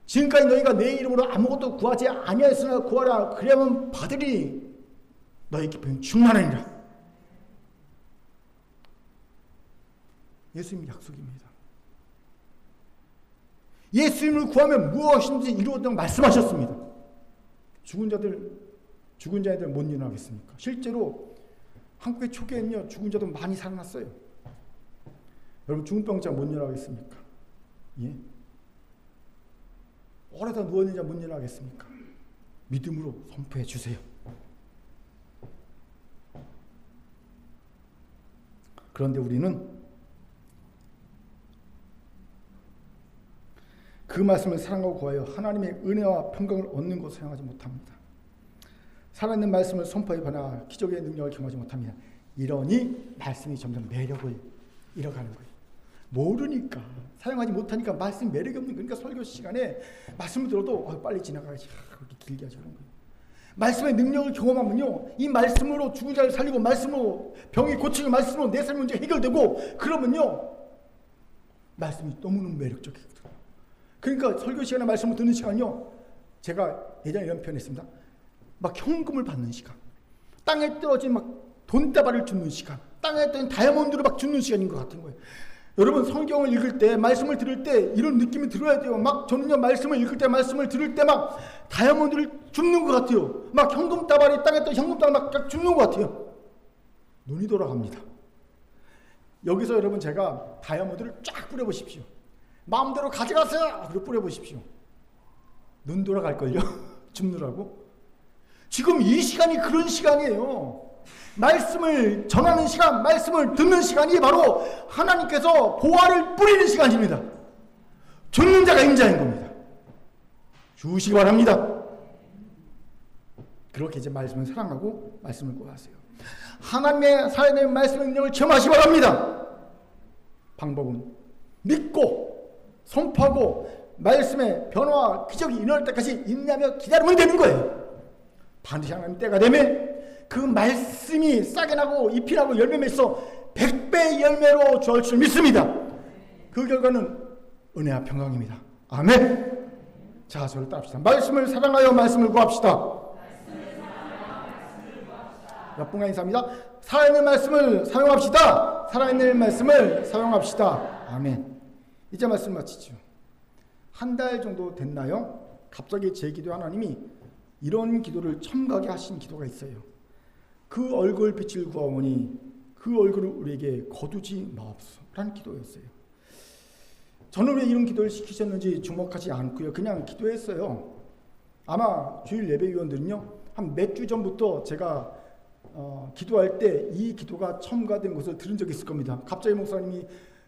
지금까지 너희가 내 이름으로 아무것도 구하지 아니하였으나 구하라. 그래야만 받으리. 너희 기쁨이 충만하니라. 예수님 약속입니다. 예수님을 구하면 무엇인지 이루어진다고 말씀하셨습니다. 죽은 자들 못 일어나겠습니까? 실제로 한국의 초기에는요, 죽은 자도 많이 살아났어요. 여러분, 중병자 못 일어나겠습니까? 예? 오래다 누워있는 자 못 일어나겠습니까? 믿음으로 선포해 주세요. 그런데 우리는 그 말씀을 사랑하고 구하여 하나님의 은혜와 평강을 얻는 것을 사용하지 못합니다. 살아있는 말씀을 선포해 변화 기적의 능력을 경험하지 못합니다. 이러니 말씀이 점점 매력을 잃어가는 거예요. 모르니까, 사용하지 못하니까 말씀이 매력이 없는, 그러니까 설교 시간에 말씀을 들어도 빨리 지나가야지, 그렇게 길게 하지 그런 거예요. 말씀의 능력을 경험하면요, 이 말씀으로 죽은 자를 살리고 말씀으로 병이 고치고 말씀으로 내 삶의 문제가 해결되고 그러면요, 말씀이 너무너무 매력적이거든요. 그러니까 설교 시간에 말씀을 듣는 시간요, 제가 예전에 이런 표현했습니다. 막 현금을 받는 시간, 땅에 떨어진 막 돈다발을 줍는 시간, 땅에 떨어진 다이아몬드를 막 줍는 시간인 것 같은 거예요. 여러분, 성경을 읽을 때, 말씀을 들을 때 이런 느낌이 들어야 돼요. 막 저는요, 말씀을 읽을 때, 말씀을 들을 때 막 다이아몬드를 줍는 것 같아요. 막 현금다발이 땅에 떨어진 현금다발 막 줍는 것 같아요. 눈이 돌아갑니다. 여기서 여러분, 제가 다이아몬드를 쫙 뿌려보십시오. 마음대로 가져가세요. 그리고 뿌려보십시오. 눈 돌아갈걸요? 줍느라고. 지금 이 시간이 그런 시간이에요. 말씀을 전하는 시간, 말씀을 듣는 시간이 바로 하나님께서 보화를 뿌리는 시간입니다. 줍는 자가 임자인 겁니다. 주시기 바랍니다. 그렇게 이제 말씀을 사랑하고 말씀을 구하세요. 하나님의 살아있는 말씀의 능력을 체험하시기 바랍니다. 방법은 믿고 선포하고 말씀의 변화와 기적이 일어날 때까지 인내하며 기다리면 되는 거예요. 반드시 하나님 때가 되면 그 말씀이 싹이 나고 잎이 나고 열매 맺어 100배의 열매로 주어질 줄 믿습니다. 그 결과는 은혜와 평강입니다. 아멘. 자, 저를 따릅시다. 말씀을 사랑하여 말씀을 구합시다. 몇 분간 인사합니다. 살아있는 말씀을 사용합시다. 살아있는 말씀을 사용합시다. 아멘. 이제 말씀 마치죠. 한 달 정도 됐나요? 갑자기 제 기도 하나님이 이런 기도를 첨가게 하신 기도가 있어요. 그 얼굴 빛을 구하오니 그 얼굴을 우리에게 거두지 마옵소서 라는 기도였어요. 저는 왜 이런 기도를 시키셨는지 주목하지 않고요, 그냥 기도했어요. 아마 주일 예배위원들은요, 한 몇 주 전부터 제가 기도할 때 이 기도가 첨가된 것을 들은 적이 있을 겁니다. 갑자기 목사님이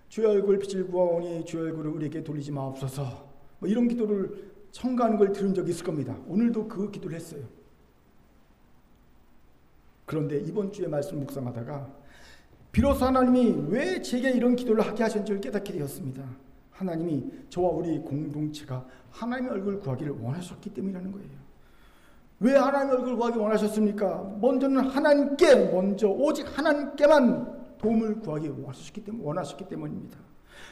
주의 얼굴 빛을 구하오니 주의 얼굴을 우리에게 돌리지 마옵소서, 뭐 이런 기도를 첨가하는 걸 들은 적이 있을 겁니다. 오늘도 그 기도를 했어요. 그런데 이번 주에 말씀 묵상하다가 비로소 하나님이 왜 제게 이런 기도를 하게 하셨는지를 깨닫게 되었습니다. 하나님이 저와 우리 공동체가 하나님의 얼굴을 구하기를 원하셨기 때문이라는 거예요. 왜 하나님의 얼굴을 구하기 원하셨습니까? 먼저는 하나님께, 오직 하나님께만 도움을 구하기 원하셨기 때문입니다.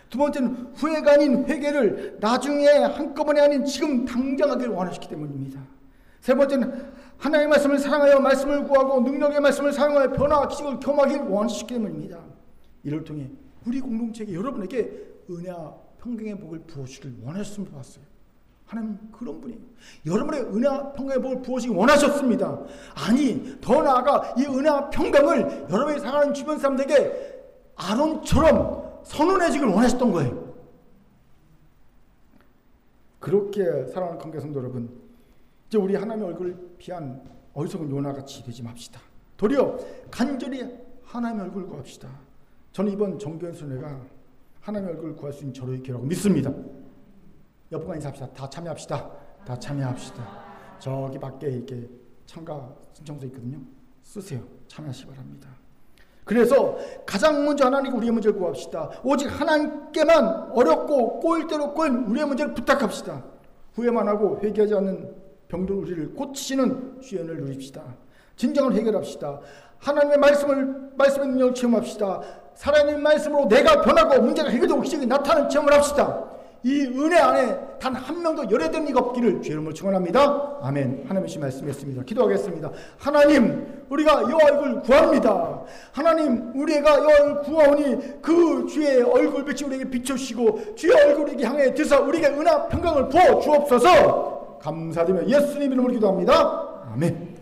두 번째는 후회가 아닌 회개를 나중에 한꺼번에 아닌 지금 당장 하기를 원하셨기 때문입니다. 세 번째는 하나님의 말씀을 사랑하여 말씀을 구하고 능력의 말씀을 사용하여 변화와 기적을 경험하기를 원하셨기 때문입니다. 이를 통해 우리 공동체에게 여러분에게 은혜와 평강의 복을 부어주기를 원하셨음을 봤어요. 하나님 그런 분이에요. 여러분의 은혜와 평강의 복을 부어주기 원하셨습니다. 아니 더 나아가 이 은혜와 평강을 여러분이 사랑하는 주변 사람들에게 아론처럼 선언해주기를 원하셨던 거예요. 그렇게 사랑하는 관계 성도 여러분, 이제 우리 하나님의 얼굴을 피한 어리석은 요나같이 되지 맙시다. 도리어 간절히 하나님의 얼굴을 구합시다. 저는 이번 정교연수회가 하나님의 얼굴을 구할 수 있는 저로의 기회라고 믿습니다. 옆분과 인사합시다. 다 참여합시다. 다 참여합시다. 저기 밖에 이렇게 참가 신청서 있거든요. 쓰세요. 참여하시기 바랍니다. 그래서 가장 먼저 하나님께 우리의 문제를 구합시다. 오직 하나님께만 어렵고 꼬일 대로 꼬인 우리의 문제를 부탁합시다. 후회만 하고 회개하지 않는 병들 우리를 고치시는 주의 은혜를 누립시다. 진정을 해결합시다. 하나님의 말씀의 능력을 체험합시다. 살아있는 말씀으로 내가 변하고 문제가 해결되고 기적이 나타나는 체험을 합시다. 이 은혜 안에 단 한 명도 열애되는 이가 없기를 주의 이름으로 축원합니다. 아멘. 하나님의 말씀했습니다. 기도하겠습니다. 하나님, 우리가 이 얼굴 구합니다. 하나님, 우리가 이 얼굴 구하오니 그 주의 얼굴 빛이 우리에게 비춰주시고 주의 얼굴에게 향해 드사 우리에게 은혜와 평강을 부어 주옵소서. 감사드리며 예수님 이름으로 기도합니다. 아멘.